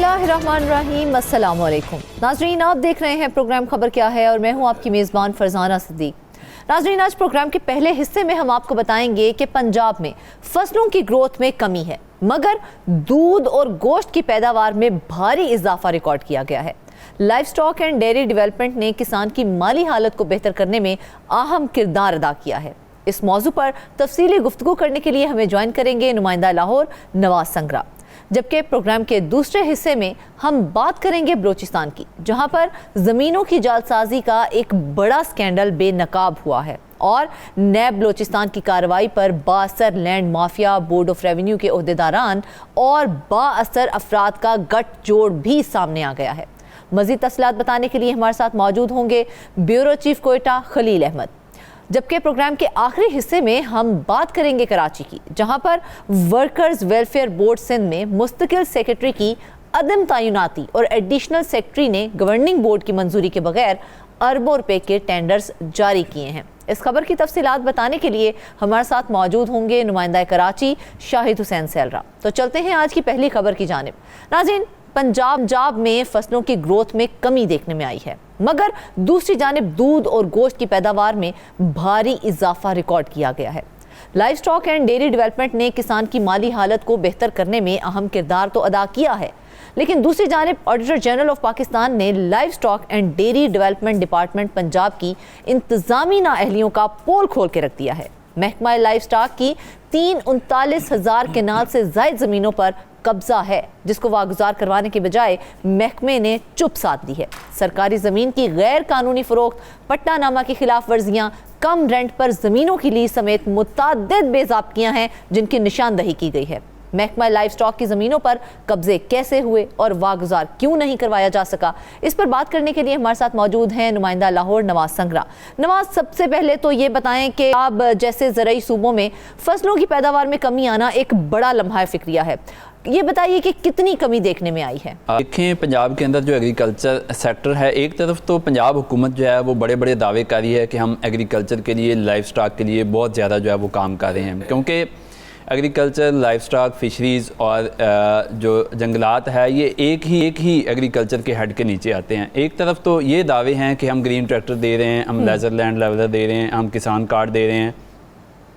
बिस्मिल्लाहिर्रहमानिर्रहीम, अस्सलाम वालेकुम। नाज़रीन, आप देख रहे हैं प्रोग्राम खबर क्या है और मैं हूं आपकी मेज़बान फरजाना सिद्दीक। नाज़रीन, आज प्रोग्राम के पहले हिस्से में हम आपको बताएंगे कि पंजाब में फसलों की ग्रोथ में कमी है, मगर दूध और गोश्त की पैदावार में भारी इजाफा रिकॉर्ड किया गया है। Live stock and dairy development ने किसान की माली हालत को बेहतर करने में अहम किरदार अदा किया है। इस मौजू पर तफसीली गुफ्तगू करने के लिए हमें ज्वाइन करेंगे नुमाइंदा लाहौर नवाज संगरा, जबकि प्रोग्राम के दूसरे हिस्से में हम बात करेंगे बलोचिस्तान की, जहां पर ज़मीनों की जालसाजी का एक बड़ा स्कैंडल बेनकाब हुआ है और नैब बलोचिस्तान की कार्रवाई पर बाअसर land mafia, board of revenue के ओहदेदारान और बाअसर अफराद का गठजोड़ भी सामने आ गया है। मज़ीद तफसीलात बताने के लिए हमारे साथ मौजूद होंगे ब्यूरो चीफ कोयटा खलील अहमद, जबकि प्रोग्राम के आखिरी हिस्से में हम बात करेंगे कराची की, जहां पर वर्कर्स वेलफेयर बोर्ड सिंध में मुस्तकिल सेक्रेटरी की अदम तैनाती और एडिशनल सेक्रेटरी ने गवर्निंग बोर्ड की मंजूरी के बगैर अरबों रुपए के टेंडर्स जारी किए हैं। इस खबर की तफसीलात बताने के लिए हमारे साथ मौजूद होंगे नुमाइंदा कराची शाहिद हुसैन सैलरा। तो चलते हैं आज की पहली खबर की जानिब। नाज़रीन, पंजाब में फसलों की ग्रोथ में कमी देखने में आई है, मगर दूसरी जानिब दूध और गोश्त की पैदावार में भारी इजाफा रिकॉर्ड किया गया है। Live stock and dairy development ने किसान की माली हालत को बेहतर करने में अहम किरदार तो अदा किया है, लेकिन दूसरी जानिब ऑडिटर जनरल ऑफ पाकिस्तान ने live stock and dairy development department Punjab की इंतजामी नाअहलियों का पोल खोल के रख दिया है। महकमा लाइव स्टॉक की 39,000 केनाल से ज़ायद ज़मीनों पर कब्जा है, जिसको वागुजार करवाने के बजाय महकमे ने चुप साध दी है। सरकारी ज़मीन की गैर कानूनी फ़रोख्त, पट्टानामा की खिलाफ वर्जियाँ, कम रेंट पर ज़मीनों की लीज समेत मुतअद्दिद बेज़ाब्तियाँ हैं जिनकी निशानदही की गई है। महकमा लाइव स्टॉक की ज़मीनों पर कब्जे कैसे हुए और वागुजार क्यों नहीं करवाया जा सका, इस पर बात करने के लिए हमारे साथ मौजूद हैं नुमाइंदा लाहौर नवाज संगरा। नवाज, सबसे पहले तो ये बताएं कि आप जैसे ज़रई सूबों में फसलों की पैदावार में कमी आना एक बड़ा लम्हा फिक्रिया है, ये बताइए कि कितनी कमी देखने में आई है। देखें, पंजाब के अंदर जो एग्रीकल्चर सेक्टर है, एक तरफ तो पंजाब हुकूमत जो है वो बड़े बड़े दावे कर रही है कि हम एग्रीकल्चर के लिए, लाइव स्टॉक के लिए बहुत ज़्यादा जो है वो काम कर रहे हैं, क्योंकि एग्रीकल्चर, लाइव स्टॉक, फिशरीज़ और जो जंगलात है ये एक ही एग्रीकल्चर के हेड के नीचे आते हैं। एक तरफ तो ये दावे हैं कि हम ग्रीन ट्रैक्टर दे रहे हैं, हम लेज़र लैंड लेवलर दे रहे हैं, हम किसान कार्ड दे रहे हैं,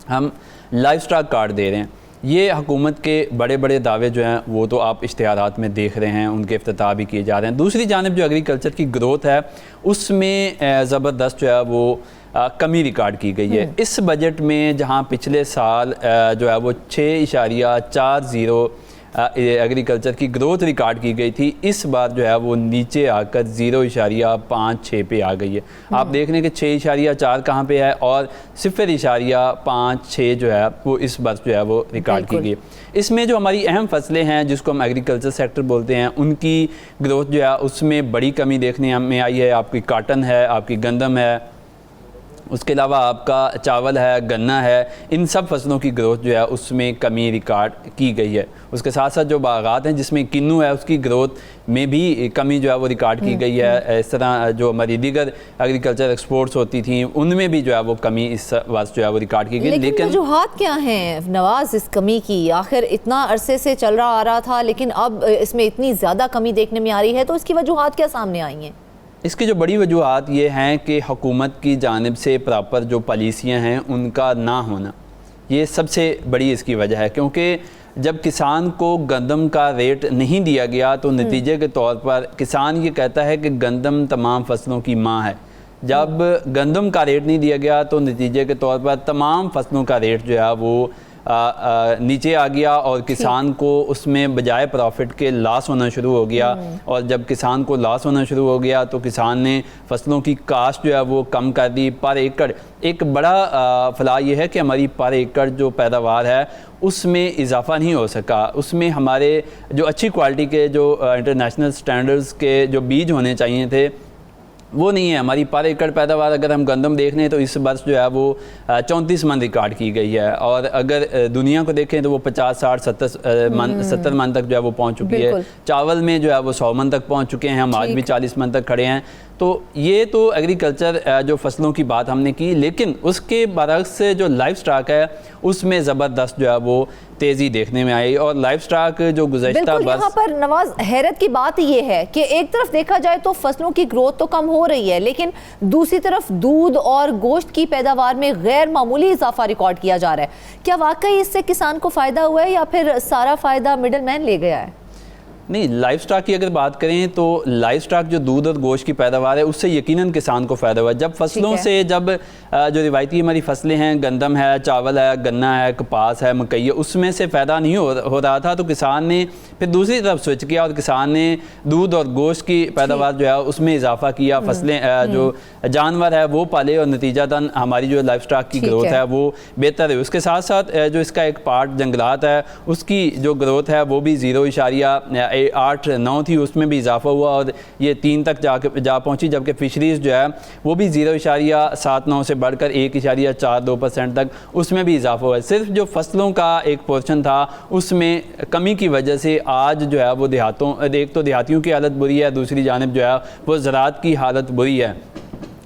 हम लाइव स्टॉक कार्ड दे रहे हैं। ये हुकूमत के बड़े बड़े दावे जो हैं वो तो आप इश्तिहारात में देख रहे हैं, उनके इफ्तिताह भी किए जा रहे हैं। दूसरी जानिब जो एग्रीकल्चर की ग्रोथ है उसमें ज़बरदस्त जो है वो कमी रिकॉर्ड की गई है। इस बजट में जहां पिछले साल जो है वो 6.40 एग्रीकल्चर की ग्रोथ रिकॉर्ड की गई थी, इस बार जो है वो नीचे आकर 0.56 पे आ गई है। आप देख रहे हैं कि 6.4 कहाँ पे है और 0.56 जो है वो इस बार जो है वो रिकॉर्ड की गई है। इसमें जो हमारी अहम फसलें हैं जिसको हम एग्रीकल्चर सेक्टर बोलते हैं, उनकी ग्रोथ जो है उसमें बड़ी कमी देखने में आई है। आपकी काटन है, आपकी गंदम है, उसके अलावा आपका चावल है, गन्ना है, इन सब फसलों की ग्रोथ जो है उसमें कमी रिकॉर्ड की गई है। उसके साथ साथ जो बागात हैं जिसमें किन्नू है, उसकी ग्रोथ में भी कमी जो है वो रिकॉर्ड की गई है। इस तरह जो हमारी दीगर एग्रीकल्चर एक्सपोर्ट्स होती थी उनमें भी जो है वो कमी इस वर्ष जो है वो रिकॉर्ड की गई। लेकिन वजूहात क्या हैं नवाज इस कमी की? आखिर इतना अरसे से चल रहा आ रहा था, लेकिन अब इसमें इतनी ज़्यादा कमी देखने में आ रही है, तो इसकी वजूहात क्या सामने आई हैं? इसकी जो बड़ी वजूहात ये हैं कि हुकूमत की जानिब से प्रॉपर जो पॉलिसियाँ हैं उनका ना होना, ये सबसे बड़ी इसकी वजह है। क्योंकि जब किसान को गंदम का रेट नहीं दिया गया तो नतीजे के तौर पर किसान ये कहता है कि गंदम तमाम फसलों की माँ है। जब गंदम का रेट नहीं दिया गया तो नतीजे के तौर पर तमाम फसलों का रेट जो है वो नीचे आ गया और किसान को उसमें बजाय प्रॉफिट के लॉस होना शुरू हो गया। और जब किसान को लॉस होना शुरू हो गया तो किसान ने फसलों की काश्त जो है वो कम कर दी। पर एकड़ एक बड़ा फला ये है कि हमारी पर एकड़ जो पैदावार है उसमें इजाफा नहीं हो सका। उसमें हमारे जो अच्छी क्वालिटी के जो इंटरनेशनल स्टैंडर्ड्स के जो बीज होने चाहिए थे वो नहीं है। हमारी पर एकड़ पैदावार अगर हम गंदम देख लें तो इस वर्ष जो है वो 34 मन रिकॉर्ड की गई है, और अगर दुनिया को देखें तो वो 50, 60, 70 मन तक जो है वो पहुंच चुकी है। चावल में जो है वो 100 मन तक पहुंच चुके हैं, हम आज भी 40 मन तक खड़े हैं। तो ये तो एग्रीकल्चर जो फसलों की बात हमने की, लेकिन उसके बरक्स जो लाइव स्टॉक है उसमें ज़बरदस्त जो है वो तेज़ी देखने में आई। और लाइफ स्टॉक जो गुज़श्ता बिल्कुल, यहाँ पर नवाज हैरत की बात ये है कि एक तरफ देखा जाए तो फसलों की ग्रोथ तो कम हो रही है, लेकिन दूसरी तरफ दूध और गोश्त की पैदावार में गैर मामूली इजाफा रिकॉर्ड किया जा रहा है। क्या वाकई इससे किसान को फ़ायदा हुआ है या फिर सारा फ़ायदा मिडल मैन ले गया है? नहीं, लाइफ स्टॉक की अगर बात करें तो लाइफ स्टॉक जो दूध और गोश्त की पैदावार है उससे यकीनन किसान को फ़ायदा हुआ। जब फसलों से जब जो रिवायती हमारी फसलें हैं, गंदम है, चावल है, गन्ना है, कपास है, मकई है, उसमें से फ़ायदा नहीं हो रहा था, तो किसान ने फिर दूसरी तरफ स्विच किया और किसान ने दूध और गोश्त की पैदावार जो है उसमें इजाफा किया। फसलें जो जानवर है वो पाले और नतीजातन हमारी जो लाइफ स्टॉक की ग्रोथ है वो बेहतर है। उसके साथ साथ जो इसका एक पार्ट जंगलात है उसकी जो ग्रोथ है वो भी 0.8-9 थी, उसमें भी इजाफा हुआ और ये 3 तक जा पहुंची, जबकि फिशरीज़ जो है वो भी 0.79 से बढ़कर 1.42% तक उसमें भी इजाफा हुआ है। सिर्फ जो फसलों का एक पोर्शन था उसमें कमी की वजह से आज जो है वो एक तो देहातियों की हालत बुरी है, दूसरी जानिब जो है वो ज़राअत की हालत बुरी है।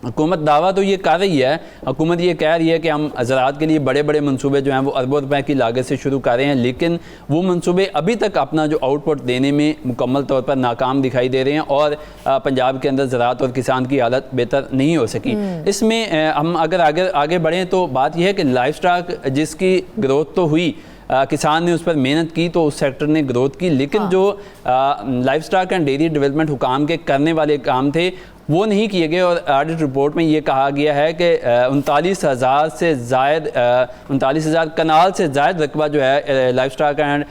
हुकूमत दावा तो ये कर रही है, हुकूमत ये कह रही है कि हम ज़राअत के लिए बड़े बड़े मंसूबे जो हैं वो अरबों रुपए की लागत से शुरू कर रहे हैं, लेकिन वो मंसूबे अभी तक अपना जो आउटपुट देने में मुकम्मल तौर पर नाकाम दिखाई दे रहे हैं और पंजाब के अंदर ज़राअत और किसान की हालत बेहतर नहीं हो सकी। इसमें हम अगर आगे बढ़ें तो बात यह है कि लाइफ स्टॉक जिसकी ग्रोथ तो हुई, किसान ने उस पर मेहनत की तो उस सेक्टर ने ग्रोथ की, लेकिन जो livestock and dairy development हुकाम के करने वाले काम थे वो नहीं किए गए। और ऑडिट रिपोर्ट में ये कहा गया है कि 39,000 कनाल से ज़ायद रकबा जो है life stock and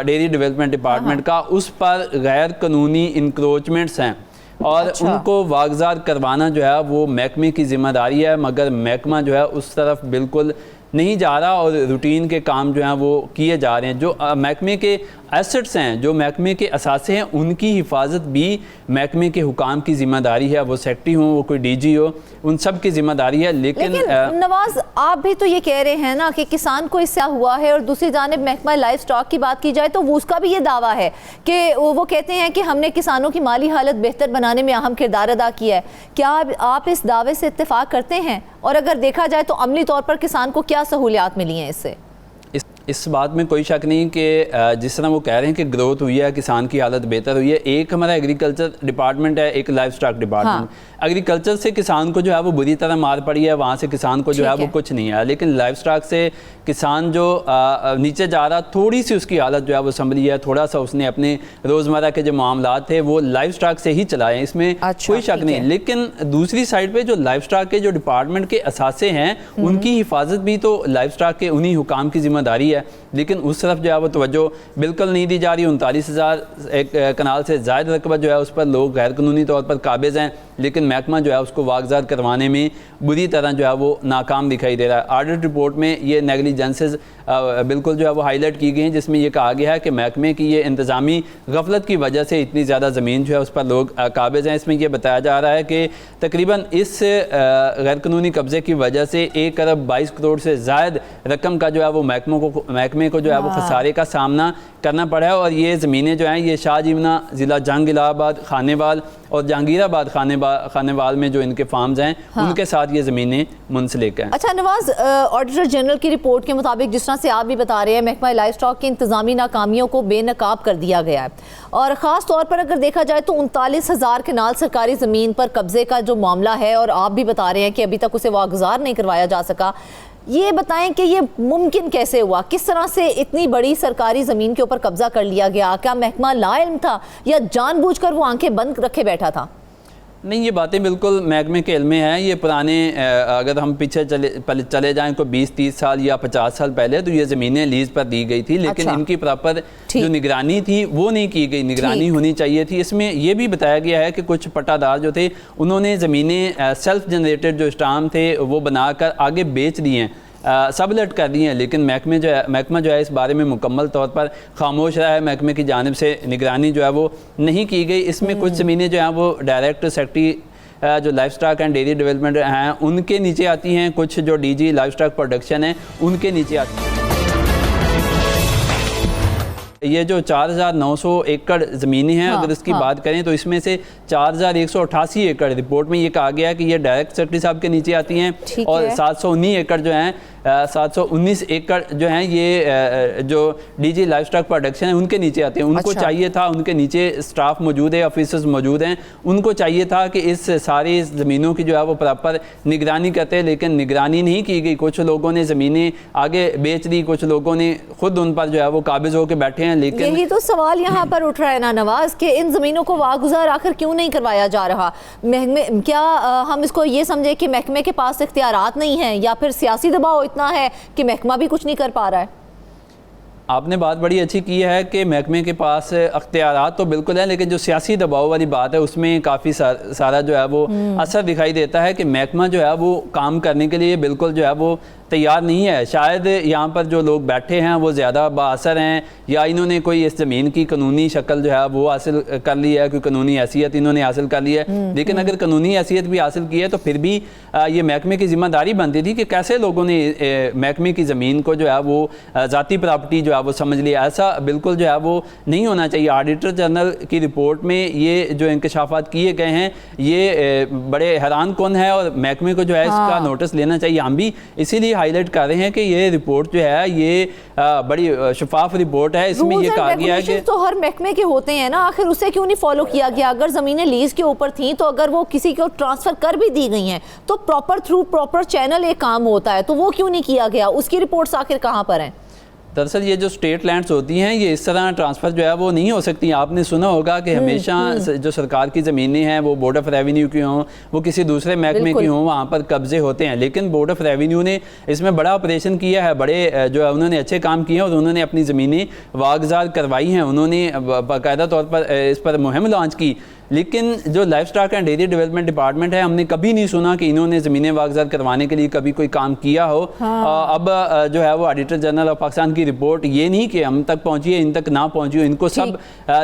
dairy development department का, उस पर गैर कानूनी इंक्रोचमेंट्स हैं और उनको वागजार करवाना जो है वो महकमे की ज़िम्मेदारी है, मगर महकमा जो है उस तरफ बिल्कुल नहीं जा रहा और रूटीन के काम जो हैं वो किए जा रहे हैं। जो महकमे के एसेट्स हैं, जो महकमे के असासे हैं, उनकी हिफाजत भी महकमे के हुकाम की ज़िम्मेदारी है, वो सेक्रेटरी हो, वो कोई डीजी हो, उन सब की ज़िम्मेदारी है। लेकिन नवाज, आप भी तो ये कह रहे हैं ना कि किसान को इससे हुआ है, और दूसरी जानिब महकमा लाइफ स्टॉक की बात की जाए तो वो उसका भी ये दावा है कि वो कहते हैं कि हमने किसानों की माली हालत बेहतर बनाने में अहम किरदार अदा किया है। क्या आप इस दावे से इत्तेफाक करते हैं, और अगर देखा जाए तो अमली तौर पर किसान को क्या सहूलियात मिली हैं इससे? इस बात में कोई शक नहीं कि जिस तरह वो कह रहे हैं कि ग्रोथ हुई है, किसान की हालत बेहतर हुई है। एक हमारा एग्रीकल्चर डिपार्टमेंट है, एक लाइफ स्टॉक डिपार्टमेंट। एग्रीकल्चर से किसान को जो है वो बुरी तरह मार पड़ी है, वहाँ से किसान को जो है वो कुछ नहीं है, लेकिन लाइफ स्टॉक से किसान जो नीचे जा रहा, थोड़ी सी उसकी हालत जो है वो संभली है, थोड़ा सा उसने अपने रोज़मर्रा के जो मामलात थे वो लाइफ स्टॉक से ही चलाए हैं, इसमें कोई शक नहीं। लेकिन दूसरी साइड पे जो लाइफ स्टॉक के जो डिपार्टमेंट के असासे हैं उनकी हिफाजत भी तो लाइफ स्टॉक के उन्हीं हुकाम की जिम्मेदारी है, लेकिन उस तरफ जो है वो तवज्जो बिल्कुल नहीं दी जा रही। 39,000 एक कनाल से ज़ायद रकबा जो है उस पर लोग गैर कानूनी तौर पर काबिज हैं, लेकिन महकमा जो है उसको वागजार करवाने में बुरी तरह जो है वो नाकाम दिखाई दे रहा है। ऑडिट रिपोर्ट में ये नेगलिजेंसेस बिल्कुल जो है वो हाईलाइट की गई हैं, जिसमें ये कहा गया है कि महकमे की ये इंतज़ामी गफलत की वजह से इतनी ज़्यादा ज़मीन जो है उस पर लोग काबिज हैं। इसमें यह बताया जा रहा है कि तकरीबन इस गैर कानूनी कब्ज़े की वजह से 1 अरब 22 करोड़ से ज़ायद रकम का जो है वो महकमे को जो है वो खसारे का सामना करना पड़ा है। और ये ज़मीनें जो हैं ये शाहजीवना ज़िला जहांगीराबाद, खानेवाल और जहांगीराबाद खानेवाल में जो इनके फार्म्स हैं उनके साथ ये ज़मीनें मुंसलिक हैं। अच्छा नवाज, ऑडिटर जनरल की रिपोर्ट के मुताबिक जिस तरह से आप भी बता रहे हैं, महकमा लाइफ स्टॉक की इंतजामी नाकामियों को बेनकाब कर दिया गया है, और ख़ास तौर पर अगर देखा जाए तो 39,000 कनाल सरकारी ज़मीन पर कब्जे का जो मामला है, और आप भी बता रहे हैं कि अभी तक उसे वागुजार नहीं करवाया जा सका। ये बताएं कि ये मुमकिन कैसे हुआ, किस तरह से इतनी बड़ी सरकारी ज़मीन के ऊपर कब्जा कर लिया गया? क्या महकमा लाइल्म था या जानबूझकर वो आंखें बंद रखे बैठा था? नहीं, ये बातें बिल्कुल महकमे के इल्म में हैं। ये पुराने अगर हम पीछे चले जाएं को 20-30 साल या 50 साल पहले, तो ये ज़मीनें लीज़ पर दी गई थी, लेकिन इनकी प्रॉपर जो निगरानी थी वो नहीं की गई। निगरानी होनी चाहिए थी। इसमें यह भी बताया गया है कि कुछ पट्टादार जो थे उन्होंने ज़मीनें सेल्फ जनरेटेड जो स्टाम्प थे वो बनाकर आगे बेच दी हैं, सबलेट कर दी हैं, लेकिन महकमा जो है इस बारे में मुकम्मल तौर पर खामोश रहा है। महकमे की जानिब से निगरानी जो है वो नहीं की गई। इसमें कुछ ज़मीनें जो हैं वो डायरेक्ट सेक्रेटरी जो livestock and dairy development हैं उनके नीचे आती हैं, कुछ जो डीजी लाइफ स्टॉक प्रोडक्शन है उनके नीचे आती हैं। ये जो 4,900 एकड़ ज़मीनें हैं, अगर इसकी बात करें तो इसमें से 4,188 एकड़ रिपोर्ट में ये कहा गया है कि ये डायरेक्ट सेक्रेटरी साहब के नीचे आती हैं, और 719 एकड़ जो हैं 719 एकड़ जो हैं ये जो DG लाइफ स्टॉक प्रोडक्शन है उनके नीचे आते हैं। उनको चाहिए था, उनके नीचे स्टाफ मौजूद है, ऑफिसर्स मौजूद हैं, उनको चाहिए था कि इस सारी ज़मीनों की जो है वो प्रॉपर निगरानी करते हैं, लेकिन निगरानी नहीं की गई। कुछ लोगों ने ज़मीनें आगे बेच दी, कुछ लोगों ने खुद उन पर जो है वो काबिज होकर बैठे हैं। लेकिन यही तो सवाल यहाँ पर उठ रहा है ना नवाज, कि इन ज़मीनों को वागुजार आखिर क्यों नहीं करवाया जा रहा? क्या हम इसको ये समझे कि महकमे के पास इख्तियारात नहीं है, या फिर सियासी दबाव इतना है कि महकमा भी कुछ नहीं कर पा रहा है? आपने बात बड़ी अच्छी की है कि महकमे के पास अख्तियारात तो बिल्कुल है, लेकिन जो सियासी दबाव वाली बात है उसमें काफ़ी सारा जो है वो असर दिखाई देता है कि महकमा जो है वो काम करने के लिए बिल्कुल जो है वो तैयार नहीं है। शायद यहाँ पर जो लोग बैठे हैं वो ज़्यादा बाअसर हैं, या इन्होंने कोई इस ज़मीन की कानूनी शक्ल जो है वो हासिल कर ली है, कोई कानूनी हैसियत इन्होंने हासिल कर ली है। लेकिन अगर कानूनी हैसियत भी हासिल की है तो फिर भी ये महकमे की ज़िम्मेदारी बनती थी कि कैसे लोगों ने महकमे की ज़मीन को जो है वो ज़ाती प्रॉपर्टी जो है वो समझ लिया। ऐसा बिल्कुल जो है वो नहीं होना चाहिए। ऑडिटर जनरल की रिपोर्ट में ये जो इंकशाफात किए गए हैं ये बड़े हैरान कौन है, और महकमे को जो है इसका नोटिस लेना चाहिए। हम भी इसीलिए हाईलाइट कर रहे हैं कि ये रिपोर्ट जो है ये बड़ी शफाफ रिपोर्ट है। इसमें ये कहा गया है कि तो हर महकमे के होते हैं ना, आखिर उसे क्यों नहीं फॉलो किया गया? अगर ज़मीनें लीज के ऊपर थी तो अगर वो किसी को ट्रांसफ़र कर भी दी गई हैं तो प्रॉपर चैनल एक काम होता है, तो वो क्यों नहीं किया गया? उसकी रिपोर्ट्स आखिर कहाँ पर हैं? दरअसल ये जो स्टेट लैंड्स होती हैं ये इस तरह ट्रांसफ़र जो है वो नहीं हो सकती। आपने सुना होगा कि हमेशा जो सरकार की ज़मीनें हैं वो बोर्ड ऑफ रेवेन्यू की हों, वो किसी दूसरे महकमे की हों, वहाँ पर कब्जे होते हैं। लेकिन बोर्ड ऑफ रेवेन्यू ने इसमें बड़ा ऑपरेशन किया है, बड़े जो है उन्होंने अच्छे काम किए हैं और उन्होंने अपनी ज़मीनें वागजार करवाई हैं। उन्होंने बाकायदा तौर पर इस पर मुहिम लॉन्च की। लेकिन जो livestock and dairy development department है, हमने कभी नहीं सुना कि इन्होंने ज़मीनें वागजार करवाने के लिए कभी कोई काम किया हो। अब जो है वो ऑडिटर जनरल ऑफ पाकिस्तान की रिपोर्ट ये नहीं कि हम तक पहुंची है, इन तक ना पहुंची हो, इनको सब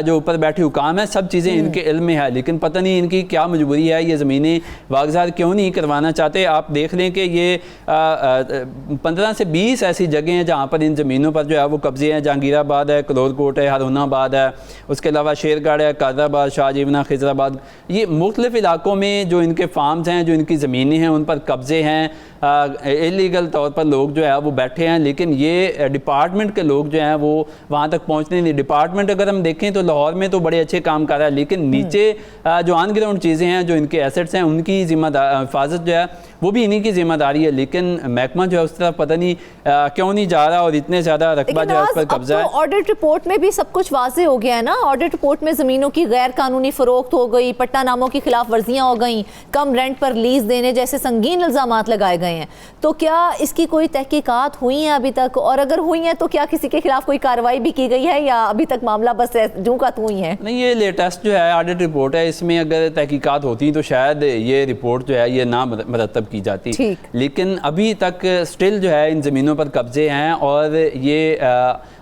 जो ऊपर बैठे हुकाम है सब चीज़ें इनके इल्म में है, लेकिन पता नहीं इनकी क्या मजबूरी है, ये ज़मीनें वागजार क्यों नहीं करवाना चाहते। आप देख लें कि ये 15 से 20 ऐसी जगह हैं जहाँ पर इन ज़मीनों पर जो है वो कब्जे हैं। जहांगीराबाद है, कलोरकोट है, हारूनाबाद है, उसके अलावा शेरगढ़ है, कादराबाद, शाहजीवना, खिजराबाद, ये मुख्तलिफ इलाकों में जो इनके फार्म्स हैं, जो इनकी ज़मीनें हैं, उन पर कब्जे हैं। इलीगल तौर पर लोग जो है वो बैठे हैं, लेकिन ये डिपार्टमेंट के लोग जो हैं वो वहाँ तक पहुँचने नहीं। डिपार्टमेंट अगर हम देखें तो लाहौर में तो बड़े अच्छे काम कर रहा है, लेकिन नीचे जो ऑन ग्राउंड चीज़ें हैं, जो इनके एसेट्स हैं, उनकी हिफाजत जो है वो भी इन्हीं की जिम्मेदारी है। लेकिन महकमा जो है उस तरफ पता नहीं क्यों नहीं जा रहा, और इतने ज़्यादा रकबा जो है उस पर कब्जा है। ऑडिट रिपोर्ट में भी सब कुछ वाज़ेह हो गया है ना। ऑडिट रिपोर्ट में ज़मीनों की गैर कानूनी फ़रोख्त हो गई, पट्टानामों की खिलाफ वर्जियाँ हो गई, कम रेंट पर लीज देने जैसे संगीन इल्ज़ामात लगाए गए हैं। तो क्या इसकी कोई तहकीकात हुई हैं अभी तक, और अगर हुई हैं तो क्या किसी के खिलाफ कोई कार्रवाई भी की गई है, या अभी तक मामला बस जूं का तूं ही है? नहीं, ये लेटेस्ट जो है ऑडिट रिपोर्ट है, इसमें अगर तहकीकात होती तो शायद ये रिपोर्ट जो है ये ना मरतब की जाती। लेकिन अभी तक स्टिल जो है इन ज़मीनों पर कब्जे हैं, और ये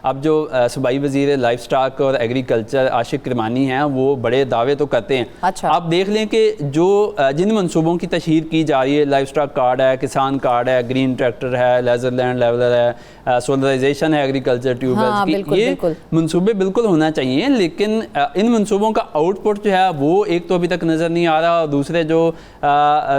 अब जो सूबाई वज़ीर लाइफ स्टॉक और एग्रीकल्चर आशिक किरमानी हैं वो बड़े दावे तो करते हैं। अच्छा। आप देख लें कि जो जिन मनसूबों की तशहीर की जा रही है, लाइफ स्टॉक कार्ड है, किसान कार्ड है, ग्रीन ट्रैक्टर है, लेजर लैंड लेवलर है, सोलराइजेशन है एग्रीकल्चर ट्यूबवेल्स की, ये मनसूबे बिल्कुल होना चाहिए। लेकिन इन मनसूबों का आउटपुट जो है वो एक तो अभी तक नज़र नहीं आ रहा, और दूसरे जो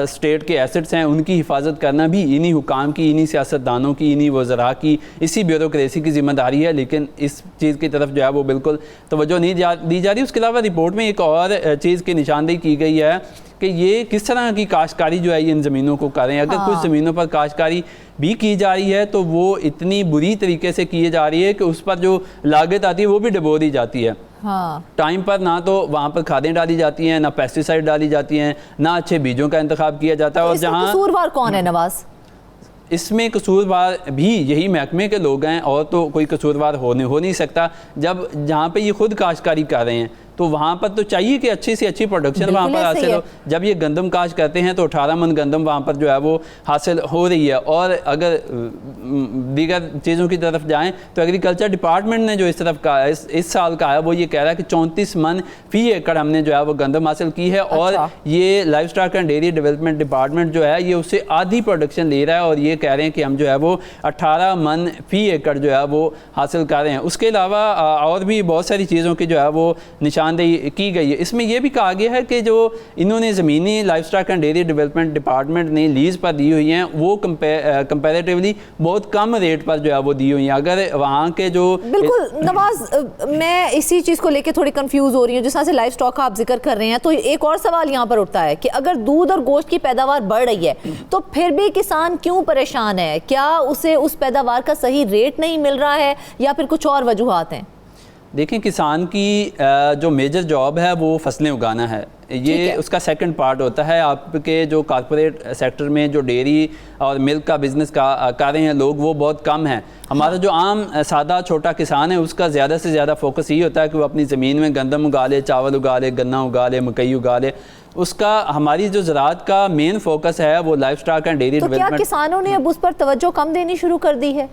स्टेट के एसेट्स हैं उनकी हिफाजत करना भी इन्हीं हुकाम की, इन्हीं सियासतदानों की, इन्हीं वज़रा की, इसी ब्यूरोक्रेसी की जिम्मेदारी है। लेकिन इस चीज़ की तरफ जो है वो बिल्कुल तवज्जो नहीं दी जा रही। उसके अलावा रिपोर्ट में एक और चीज़ की निशानदेही की गई है कि ये किस तरह की काश्तकारी जो है ये इन ज़मीनों को करें। अगर कुछ ज़मीनों पर काश्तकारी भी की जा रही है तो वो इतनी बुरी तरीके से की जा रही है कि उस पर जो लागत आती है वो भी डबो दी जाती है। टाइम पर ना तो वहाँ पर खादें डाली जाती हैं, ना पेस्टिसाइड डाली जाती हैं, ना अच्छे बीजों का इंतखाब किया जाता है। और जहाँ कसूरवार कौन है नवाज? इसमें कसूरवार भी यही महकमे के लोग हैं, और तो कोई कसूरवार हो नहीं सकता। जब जहाँ पे ये खुद काश्तकारी कर रहे हैं तो वहाँ पर तो चाहिए कि अच्छी से अच्छी प्रोडक्शन वहाँ पर हासिल हो। जब ये गंदम काश्त करते हैं तो 18 मन गंदम वहाँ पर जो है वो हासिल हो रही है। और अगर दीगर चीज़ों की तरफ जाएं तो एग्रीकल्चर डिपार्टमेंट ने जो इस तरफ का इस साल का है वो ये कह रहा है कि 34 मन फी एकड़ हमने जो है वो गंदम हासिल की है। और ये life stock and dairy development department जो है ये उससे आधी प्रोडक्शन ले रहा है, और ये कह रहे हैं कि हम जो है वो 18 मन फी एकड़ जो है वो हासिल कर रहे हैं। उसके अलावा और भी बहुत सारी चीज़ों की जो है वो निशान نشاندہی کی گئی ہے. اس میں یہ بھی کہا گیا ہے کہ جو انہوں نے زمینی life stock and dairy development department نے لیز پر دی ہوئی ہیں وہ کمپیریٹیولی بہت کم ریٹ پر جو ہے وہ دی ہوئی ہیں. اگر وہاں کے جو بالکل نواز، میں اسی چیز کو لے کے تھوڑی کنفیوز ہو رہی ہوں. جس طرح سے لائف اسٹاک کا آپ ذکر کر رہے ہیں تو ایک اور سوال یہاں پر اٹھتا ہے کہ اگر دودھ اور گوشت کی پیداوار بڑھ رہی ہے تو پھر بھی کسان کیوں پریشان ہے؟ کیا اسے اس پیداوار کا صحیح ریٹ نہیں مل رہا ہے یا پھر کچھ اور وجوہات ہیں؟ دیکھیں، کسان کی جو میجر جاب ہے وہ فصلیں اگانا ہے. یہ اس کا سیکنڈ پارٹ ہوتا ہے. آپ کے جو کارپوریٹ سیکٹر میں جو ڈیری اور ملک کا بزنس کر رہے ہیں لوگ وہ بہت کم ہیں. ہمارا جو عام سادہ چھوٹا کسان ہے اس کا زیادہ سے زیادہ فوکس یہ ہوتا ہے کہ وہ اپنی زمین میں گندم اگا لے، چاول اگا لے، گنا اگا لے، مکئی اگا لے. اس کا ہماری جو زراعت کا مین فوکس ہے وہ life stock and dairy development. تو کیا کسانوں نے اب اس پر توجہ کم دینی شروع کر دی ہے؟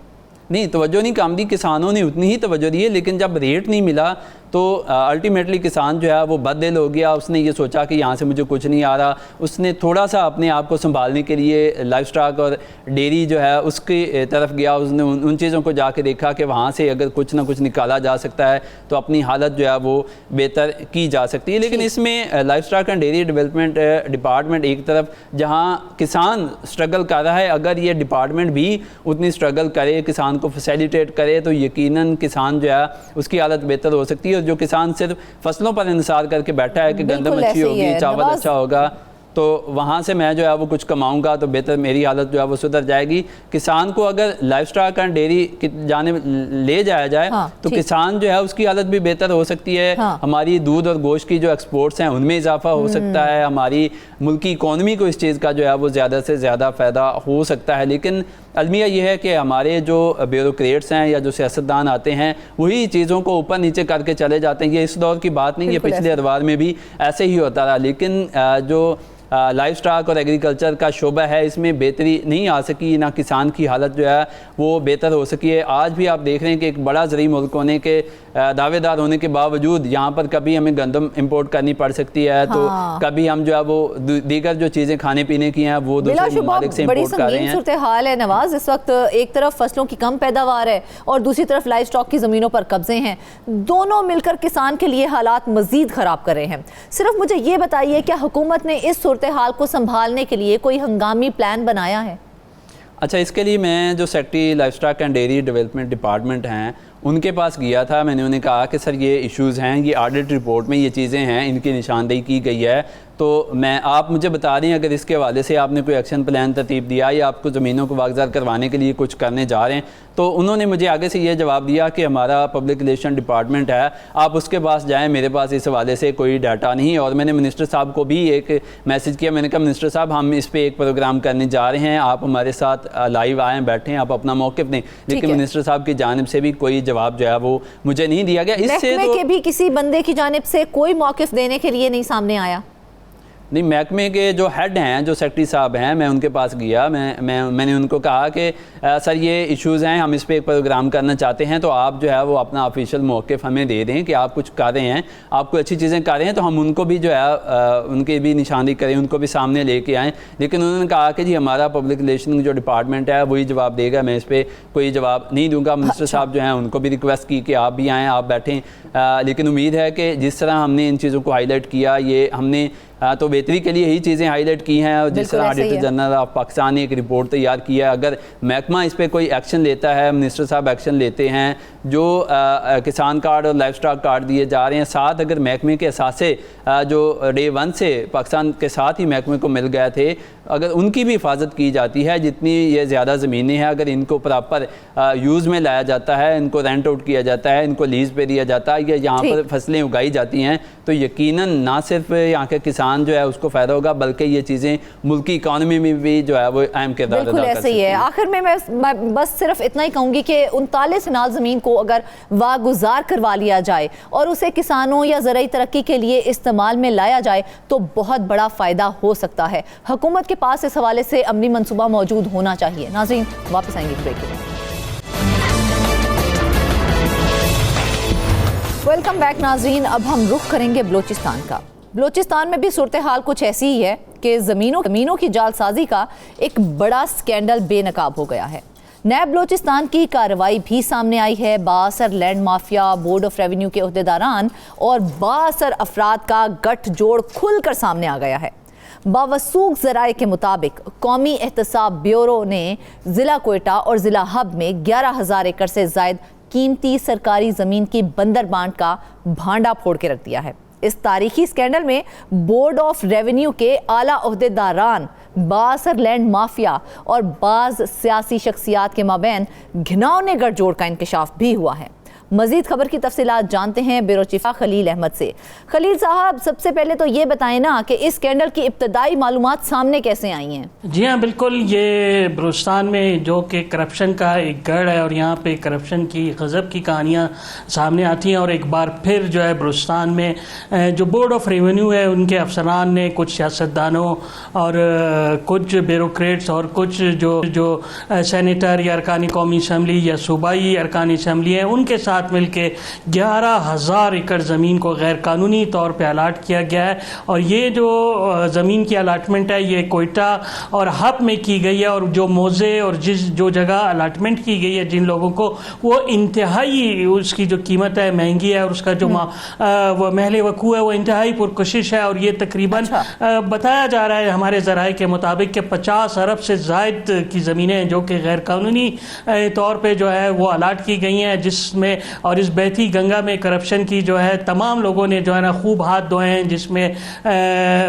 نہیں، توجہ نہیں کم دی، کسانوں نے اتنی ہی توجہ دی ہے. لیکن جب ریٹ نہیں ملا تو الٹیمیٹلی کسان جو ہے وہ بد دل ہو گیا. اس نے یہ سوچا کہ یہاں سے مجھے کچھ نہیں آ رہا. اس نے تھوڑا سا اپنے آپ کو سنبھالنے کے لیے لائف اسٹاک اور ڈیری جو ہے اس کی طرف گیا. اس نے ان چیزوں کو جا کے دیکھا کہ وہاں سے اگر کچھ نہ کچھ نکالا جا سکتا ہے تو اپنی حالت جو ہے وہ بہتر کی جا سکتی ہے. لیکن اس میں life stock and dairy development department ایک طرف جہاں کسان اسٹرگل کر رہا ہے، اگر یہ ڈپارٹمنٹ بھی اتنی اسٹرگل کرے، کسان کو فیسیلیٹیٹ کرے تو یقیناً کسان جو ہے اس کی حالت بہتر ہو سکتی ہے. اور جو کسان صرف فصلوں پر انحصار کر کے بیٹھا ہے کہ گندم اچھی ہوگی، چاول اچھا ہوگا تو وہاں سے میں جو ہے وہ کچھ کماؤں گا تو بہتر میری حالت جو ہے وہ سدھر جائے گی. کسان کو اگر لائف اسٹاک اینڈ ڈیری کی جانب لے جایا جائے تو کسان جو ہے اس کی حالت بھی بہتر ہو سکتی ہے. ہماری دودھ اور گوشت کی جو ایکسپورٹس ہیں ان میں اضافہ ہو سکتا ہے. ہماری ملکی اکانومی کو اس چیز کا جو ہے وہ زیادہ سے زیادہ فائدہ ہو سکتا ہے. لیکن المیہ یہ ہے کہ ہمارے جو بیوروکریٹس ہیں یا جو سیاستدان آتے ہیں وہی چیزوں کو اوپر نیچے کر کے چلے جاتے ہیں. یہ اس دور کی بات نہیں، یہ پچھلے ادوار میں بھی ایسے ہی ہوتا رہا. لیکن جو لائف اسٹاک اور ایگریکلچر کا شعبہ ہے اس میں بہتری نہیں آ سکی، نہ کسان کی حالت جو ہے وہ بہتر ہو سکی ہے. آج بھی آپ دیکھ رہے ہیں کہ ایک بڑا زرعی ملک ہونے کے دعوے دار ہونے کے باوجود یہاں پر کبھی ہمیں گندم امپورٹ کرنی پڑ سکتی ہے تو کبھی ہم جو ہے وہ دیگر جو چیزیں کھانے پینے کی ہیں وہ دوسرے ممالک سے امپورٹ کر رہے ہیں. بڑی صورتحال ہے نواز. اس وقت ایک طرف فصلوں کی کم پیداوار ہے اور دوسری طرف لائف اسٹاک کی زمینوں پر قبضے ہیں. دونوں مل کر کسان کے لیے حالات مزید خراب کر رہے ہیں. صرف مجھے یہ بتائیے کیا حکومت نے اس صورتحال کو سنبھالنے کے لیے کوئی ہنگامی پلان بنایا ہے؟ اچھا، اس کے لیے میں جو secretary life stock and dairy development department ہیں ان کے پاس گیا تھا. میں نے انہیں کہا کہ سر یہ ایشوز ہیں، یہ آڈٹ رپورٹ میں یہ چیزیں ہیں، ان کی نشاندہی کی گئی ہے. تو آپ مجھے بتا رہی ہیں اگر اس کے حوالے سے آپ نے کوئی ایکشن پلان ترتیب دیا یا آپ کو زمینوں کو واگزار کروانے کے لیے کچھ کرنے جا رہے ہیں. تو انہوں نے مجھے آگے سے یہ جواب دیا کہ ہمارا پبلک ریلیشن ڈپارٹمنٹ ہے، آپ اس کے پاس جائیں، میرے پاس اس حوالے سے کوئی ڈیٹا نہیں. اور میں نے منسٹر صاحب کو بھی ایک میسج کیا. میں نے کہا منسٹر صاحب ہم اس پہ ایک پروگرام کرنے جا رہے ہیں، آپ ہمارے ساتھ لائیو آئیں، بیٹھیں، آپ اپنا موقف دیں. لیکن منسٹر صاحب کی جانب سے بھی کوئی جواب جو ہے وہ مجھے نہیں دیا گیا. اس سے محکمے کے بھی کسی بندے کی جانب سے کوئی موقف دینے کے لیے نہیں سامنے آیا؟ نہیں، محکمے کے جو ہیڈ ہیں، جو سیکٹری صاحب ہیں، میں ان کے پاس گیا. میں نے ان کو کہا کہ سر یہ ایشوز ہیں، ہم اس پہ ایک پروگرام کرنا چاہتے ہیں تو آپ جو ہے وہ اپنا آفیشیل موقف ہمیں دے دیں کہ آپ کچھ کر رہے ہیں، آپ کو اچھی چیزیں کر رہے ہیں تو ہم ان کو بھی جو ہے ان کی بھی نشاندہی کریں، ان کو بھی سامنے لے کے آئیں. لیکن انہوں نے کہا کہ جی ہمارا پبلک ریلیشن جو ڈپارٹمنٹ ہے وہی جواب دے گا، میں اس پہ کوئی جواب نہیں دوں گا. منسٹر صاحب جو ہیں ان کو بھی ریکویسٹ کی کہ آپ بھی آئیں، آپ بیٹھیں. لیکن امید ہے کہ جس طرح ہم نے ان چیزوں کو ہائی لائٹ کیا، یہ ہم نے تو بہتری کے لیے یہی چیزیں ہائی لائٹ کی ہیں. اور جس طرح آڈیٹر جنرل آف پاکستان نے ایک رپورٹ تیار کی ہے، اگر محکمہ اس پہ کوئی ایکشن لیتا ہے، منسٹر صاحب ایکشن لیتے ہیں، جو کسان کارڈ اور لائف اسٹاک کارڈ دیے جا رہے ہیں، ساتھ اگر محکمے کے اثاثے جو ڈے 1 سے پاکستان کے ساتھ ہی محکمے کو مل گئے تھے، اگر ان کی بھی حفاظت کی جاتی ہے، جتنی یہ زیادہ زمینیں ہیں اگر ان کو پراپر یوز میں لایا جاتا ہے، ان کو رینٹ آؤٹ کیا جاتا ہے، ان کو لیز پہ دیا جاتا ہے یا یہاں پر فصلیں اگائی جاتی ہیں، تو یقیناً نہ صرف یہاں کے کسان جو ہے اس کو فائدہ ہوگا بلکہ یہ چیزیں ملکی اکانومی میں بھی جو ہے وہ اہم کردار ادا کر سکتی ہیں. بالکل ایسے ہی ہے. آخر میں بس صرف اتنا ہی کہوں گی کہ 39 کنال زمین کو اگر واگزار کروا لیا جائے اور اسے کسانوں یا زرعی ترقی کے لیے استعمال میں لایا جائے تو بہت بڑا فائدہ ہو سکتا ہے. حکومت کے پاس اس حوالے سے عملی منصوبہ موجود ہونا چاہیے. ناظرین واپس آئیں گے بریک کے بعد. ویلکم بیک ناظرین. اب ہم رخ کریں گے بلوچستان کا. بلوچستان میں بھی صورتحال کچھ ایسی ہی ہے کہ زمینوں کی جعل سازی کا ایک بڑا سکینڈل بے نقاب ہو گیا ہے. نیب بلوچستان کی کارروائی بھی سامنے آئی ہے. بااثر land mafia, board of revenue کے عہدیداران اور بااثر افراد کا گٹھ جوڑ کھل کر سامنے آ گیا ہے. باوثوق ذرائع کے مطابق قومی احتساب بیورو نے ضلع کوئٹہ اور ضلع ہب میں 11,000 ایکڑ سے زائد قیمتی سرکاری زمین کی بندر بانٹ کا بھانڈا پھوڑ کے رکھ دیا ہے. اس تاریخی سکینڈل میں بورڈ آف ریونیو کے اعلیٰ عہدیداران، بااثر لینڈ مافیا اور بعض سیاسی شخصیات کے مابین گھناؤنے گٹھ جوڑ کا انکشاف بھی ہوا ہے. مزید خبر کی تفصیلات جانتے ہیں بیورو چیف خلیل احمد سے. خلیل صاحب، سب سے پہلے تو یہ بتائیں نا کہ اس اسکینڈل کی ابتدائی معلومات سامنے کیسے آئی ہیں؟ جی ہاں بالکل، یہ بلوچستان میں جو کہ کرپشن کا ایک گڑھ ہے اور یہاں پہ کرپشن کی غضب کی کہانیاں سامنے آتی ہیں، اور ایک بار پھر جو ہے بلوچستان میں جو بورڈ آف ریونیو ہے ان کے افسران نے کچھ سیاستدانوں اور کچھ بیوروکریٹس اور کچھ جو سینیٹر یا ارکان قومی اسمبلی یا صوبائی ارکان اسمبلی ہیں ان کے ساتھ مل کے 11,000 ایکڑ زمین کو غیر قانونی طور پہ الاٹ کیا گیا ہے. اور یہ جو زمین کی الاٹمنٹ ہے یہ کوئٹہ اور ہب میں کی گئی ہے، اور جو موضع اور جو جگہ الاٹمنٹ کی گئی ہے جن لوگوں کو، وہ انتہائی اس کی جو قیمت ہے مہنگی ہے، اور اس کا جو وہ محل وقوع ہے وہ انتہائی پرکشش ہے. اور یہ تقریباً بتایا جا رہا ہے ہمارے ذرائع کے مطابق کہ 50 ارب سے زائد کی زمینیں جو کہ غیر قانونی طور پہ جو ہے وہ الاٹ کی گئی ہیں، جس میں اور اس بیتی گنگا میں کرپشن کی جو ہے تمام لوگوں نے جو ہے نا خوب ہاتھ دھوئے ہیں، جس میں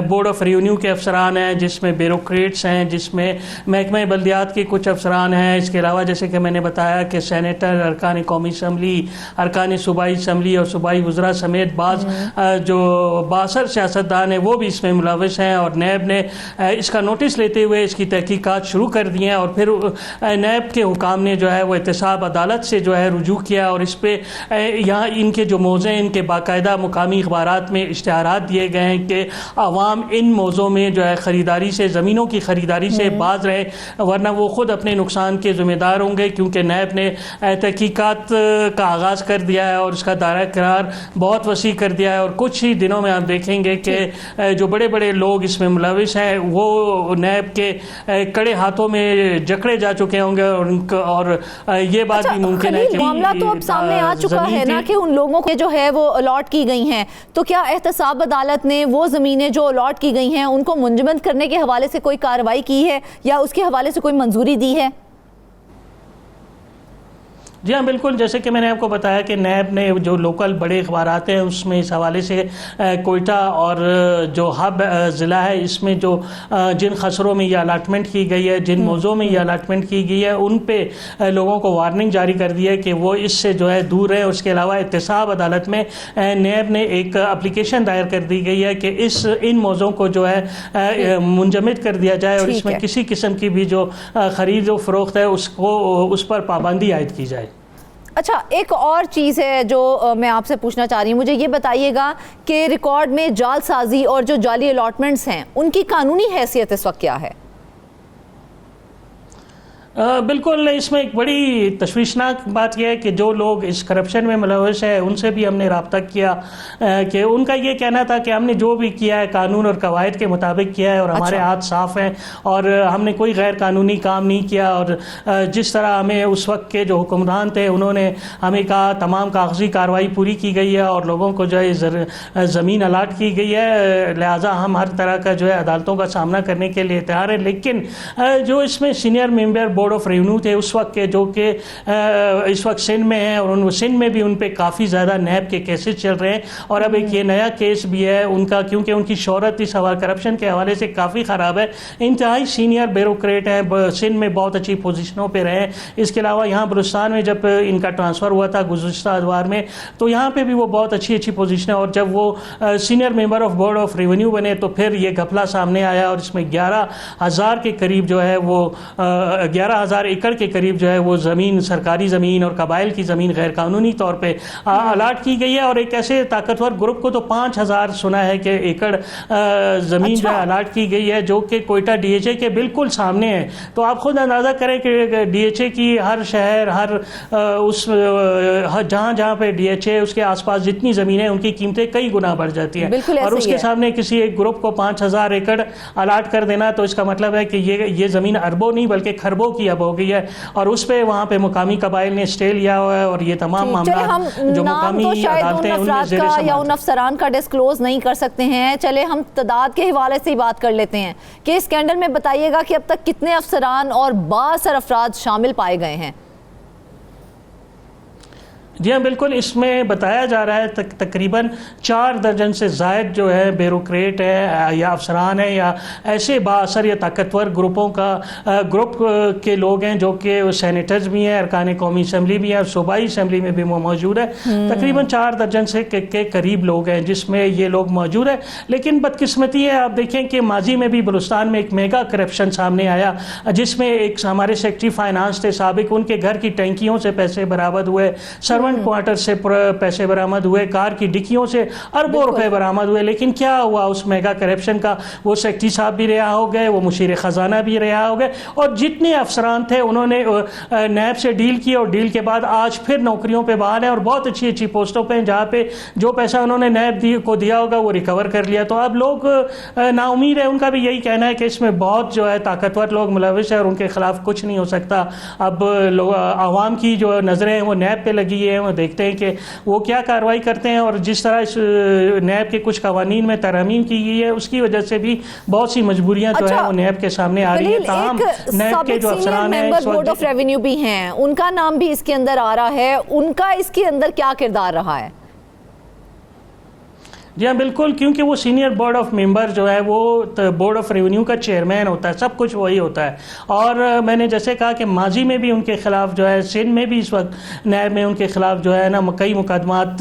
بورڈ آف ریونیو کے افسران ہیں، جس میں بیوروکریٹس ہیں، جس میں محکمہ بلدیات کے کچھ افسران ہیں. اس کے علاوہ جیسے کہ میں نے بتایا کہ سینیٹر، ارکان قومی اسمبلی، ارکان صوبائی اسمبلی اور صوبائی وزراء سمیت بعض جو بااثر سیاستدان ہیں وہ بھی اس میں ملوث ہیں. اور نیب نے اس کا نوٹس لیتے ہوئے اس کی تحقیقات شروع کر دی ہیں، اور پھر نیب کے حکام نے جو ہے وہ احتساب عدالت سے جو ہے رجوع کیا، اور اس پہ یہاں ان کے جو موضوع ہیں ان کے باقاعدہ مقامی اخبارات میں اشتہارات دیے گئے ہیں کہ عوام ان موضوع میں جو ہے خریداری سے، زمینوں کی خریداری سے باز رہے، ورنہ وہ خود اپنے نقصان کے ذمہ دار ہوں گے. کیونکہ نیب نے تحقیقات کا آغاز کر دیا ہے اور اس کا دائرہ کار بہت وسیع کر دیا ہے، اور کچھ ہی دنوں میں آپ دیکھیں گے کہ جو بڑے بڑے لوگ اس میں ملوث ہیں وہ نیب کے کڑے ہاتھوں میں جکڑے جا چکے ہوں گے. اور یہ بات بھی ممکن ہے کہ معاملہ تو اب سامنے آ چکا ہے نا کہ ان لوگوں کے جو ہے وہ الاٹ کی گئی ہیں، تو کیا احتساب عدالت نے وہ زمینیں جو الاٹ کی گئی ہیں ان کو منجمد کرنے کے حوالے سے کوئی کارروائی کی ہے یا اس کے حوالے سے کوئی منظوری دی ہے؟ جی ہاں بالکل، جیسے کہ میں نے آپ کو بتایا کہ نیب نے جو لوکل بڑے اخبارات ہیں اس میں اس حوالے سے کوئٹہ اور جو ہب ضلع ہے اس میں جو جن خسروں میں یہ الاٹمنٹ کی گئی ہے، جن موضوع میں یہ الاٹمنٹ کی گئی ہے، ان پہ لوگوں کو وارننگ جاری کر دی ہے کہ وہ اس سے جو ہے دور رہیں. اس کے علاوہ احتساب عدالت میں نیب نے ایک اپلیکیشن دائر کر دی گئی ہے کہ ان موضوعوں کو جو ہے منجمد کر دیا جائے، اور اس میں کسی قسم کی بھی جو خرید و فروخت ہے اس پر پابندی عائد کی جائے. اچھا، ایک اور چیز ہے جو میں آپ سے پوچھنا چاہ رہی ہوں، مجھے یہ بتائیے گا کہ ریکارڈ میں جعل سازی اور جو جعلی الاٹمنٹس ہیں ان کی قانونی حیثیت اس وقت کیا ہے؟ بالکل، اس میں ایک بڑی تشویشناک بات یہ ہے کہ جو لوگ اس کرپشن میں ملوث ہیں ان سے بھی ہم نے رابطہ کیا کہ ان کا یہ کہنا تھا کہ ہم نے جو بھی کیا ہے قانون اور قواعد کے مطابق کیا ہے، اور ہمارے ہاتھ صاف ہیں اور ہم نے کوئی غیر قانونی کام نہیں کیا. اور جس طرح ہمیں اس وقت کے جو حکمران تھے انہوں نے ہمیں کہا تمام کاغذی کارروائی پوری کی گئی ہے اور لوگوں کو جو ہے زمین الاٹ کی گئی ہے، لہٰذا ہم ہر طرح کا جو ہے عدالتوں کا سامنا کرنے کے لیے تیار ہیں. لیکن جو اس میں senior member board of revenue تھے اس وقت کے، جو کہ اس وقت سندھ میں ہیں، اور سندھ میں بھی ان پہ کافی زیادہ نیب کے کیسز چل رہے ہیں. اور اب ایک یہ نیا کیس بھی ہے ان کا، کیونکہ ان کی شہرت اس حوالے کرپشن کے حوالے سے کافی خراب ہے. انتہائی سینئر بیوروکریٹ ہیں، سندھ میں بہت اچھی پوزیشنوں پہ رہے ہیں. اس کے علاوہ یہاں بلوچستان میں جب ان کا ٹرانسفر ہوا تھا گزشتہ ادوار میں، تو یہاں پہ بھی وہ بہت اچھی پوزیشن ہے. اور جب وہ senior member of board of revenue بنے تو پھر یہ گھپلہ سامنے آیا، اور اس میں 11,000 کے قریب جو ہے وہ 11,000 ایکڑ کے قریب جو ہے وہ زمین، سرکاری زمین اور قبائل کی زمین غیر قانونی طور پہ الاٹ کی گئی ہے. اور ایک ایسے طاقتور گروپ کو تو 5,000 سنا ہے کہ ایکڑ زمین جو ہے الاٹ کی گئی ہے، جو کہ کوئٹہ ڈی ایچ اے کے بالکل سامنے ہے. تو آپ خود اندازہ کریں کہ ڈی ایچ اے کی ہر شہر، جہاں پہ ڈی ایچ اے اس کے آس پاس جتنی زمینیں ان کی قیمتیں کئی گنا بڑھ جاتی ہیں. اور اس کے سامنے کسی ایک گروپ کو 5,000 ایکڑ الاٹ کر دینا، تو اس کا مطلب ہے کہ یہ زمین اربوں نہیں بلکہ کھربوں کی की अब हो गई है, और उस पे वहाँ पे मुकामी कबाइल ने स्टे लिया हुआ है, और ये तमाम मामला जो मुकामी अदालतें हैं उनमें ज़ेर समाअत या उन अफसरान का डिस्क्लोज नहीं कर सकते हैं। चले हम तादाद के हवाले से ही बात कर लेते हैं कि इस स्कैंडल में बताइएगा कि अब तक कितने अफसरान और बाअसर अफराद शामिल पाए गए हैं। जी हाँ, बिल्कुल, इसमें बताया जा रहा है तकरीबन 4 दर्जन से ज़ायद जो है ब्यूरोक्रेट है या अफसरान है या ऐसे बाअसर या ताकतवर ग्रुप के लोग हैं जो कि सेनेटर्स भी हैं, अरकान कौमी असम्बली भी हैं, सूबाई असम्बली में भी मौजूद है। तकरीबन 4 दर्जन से के करीब लोग हैं जिसमें ये लोग मौजूद है। लेकिन बदकिस्मती है, आप देखें कि माजी में भी बलूचिस्तान में एक मेगा करप्शन सामने आया जिसमें एक हमारे सेक्रेटरी फाइनेंस थे साबिक, उनके घर की टैंकियों से पैसे बरामद हुए, सर्वेंट क्वार्टर से पैसे बरामद हुए, कार की डिक्कियों से अरबों रुपए बरामद हुए। लेकिन क्या हुआ उस मेगा करप्शन का? वो सेक्रेटरी साहब भी रिहा हो गए, वो मुशीर ख़जाना भी रिहा हो गए, और जितने अफसरान थे उन्होंने नैब से डील की, और डील के बाद आज फिर नौकरियों पे बहाल है और बहुत अच्छी अच्छी पोस्टों पे हैं जहाँ पे जो पैसा उन्होंने नैब को दिया होगा वो रिकवर कर लिया। तो अब लोग नाउमीद है, उनका भी यही कहना है कि इसमें बहुत जो है ताकतवर लोग मुलविस है और उनके खिलाफ कुछ नहीं हो सकता। अब आवाम की जो नज़रें हैं वो नैब पे लगी है, वो देखते हैं कि वो क्या कार्रवाई करते हैं, और जिस तरह इस नैब के कुछ कवानीन में तरमीम की गई है उसकी वजह से भी बहुत सी मजबूरियां जो है वो नैब के सामने आ रही है। तमाम नैब के जो अफसरान हैं, बोर्ड ऑफ रेवेन्यू भी हैं, उनका नाम भी इसके अंदर आ रहा है, उनका इसके अंदर क्या किरदार रहा है? जी हाँ, बिल्कुल, क्योंकि वो सीनियर बोर्ड ऑफ मेंबर जो है वो बोर्ड ऑफ रेवेन्यू का चेयरमैन होता है, सब कुछ वही होता है। और मैंने जैसे कहा कि माजी में भी उनके खिलाफ जो है, सिंध में भी इस वक्त नैब में उनके खिलाफ जो है ना कई मुकदमात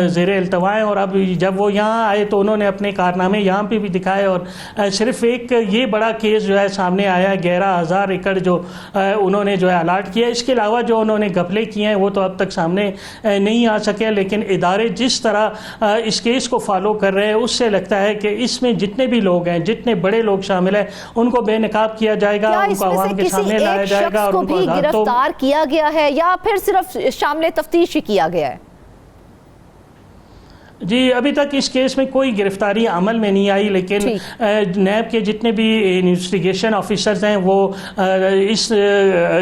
ज़ेर इल्तवा हैं, और अब जब वो यहाँ आए तो उन्होंने अपने कारनामे यहाँ पे भी दिखाए, और सिर्फ एक ये बड़ा केस जो है सामने आया 11,000 एकड़ जो उन्होंने जो है अलाट किया। इसके अलावा जो उन्होंने घपले किए हैं वो तो अब तक सामने नहीं आ सके, लेकिन इदारे जिस तरह इस केस को फॉलो कर रहे हैं उससे लगता है कि इसमें जितने भी लोग हैं, जितने बड़े लोग शामिल हैं, उनको बेनकाब किया जाएगा, उनको आवाम के सामने लाया जाएगा, और उनको गिरफ्तार किया गया है या फिर सिर्फ शामिल तफ्तीश ही किया गया है? जी, अभी तक इस केस में कोई गिरफ्तारी अमल में नहीं आई, लेकिन नैब के जितने भी इन्वेस्टिगेशन ऑफिसर्स हैं वो इस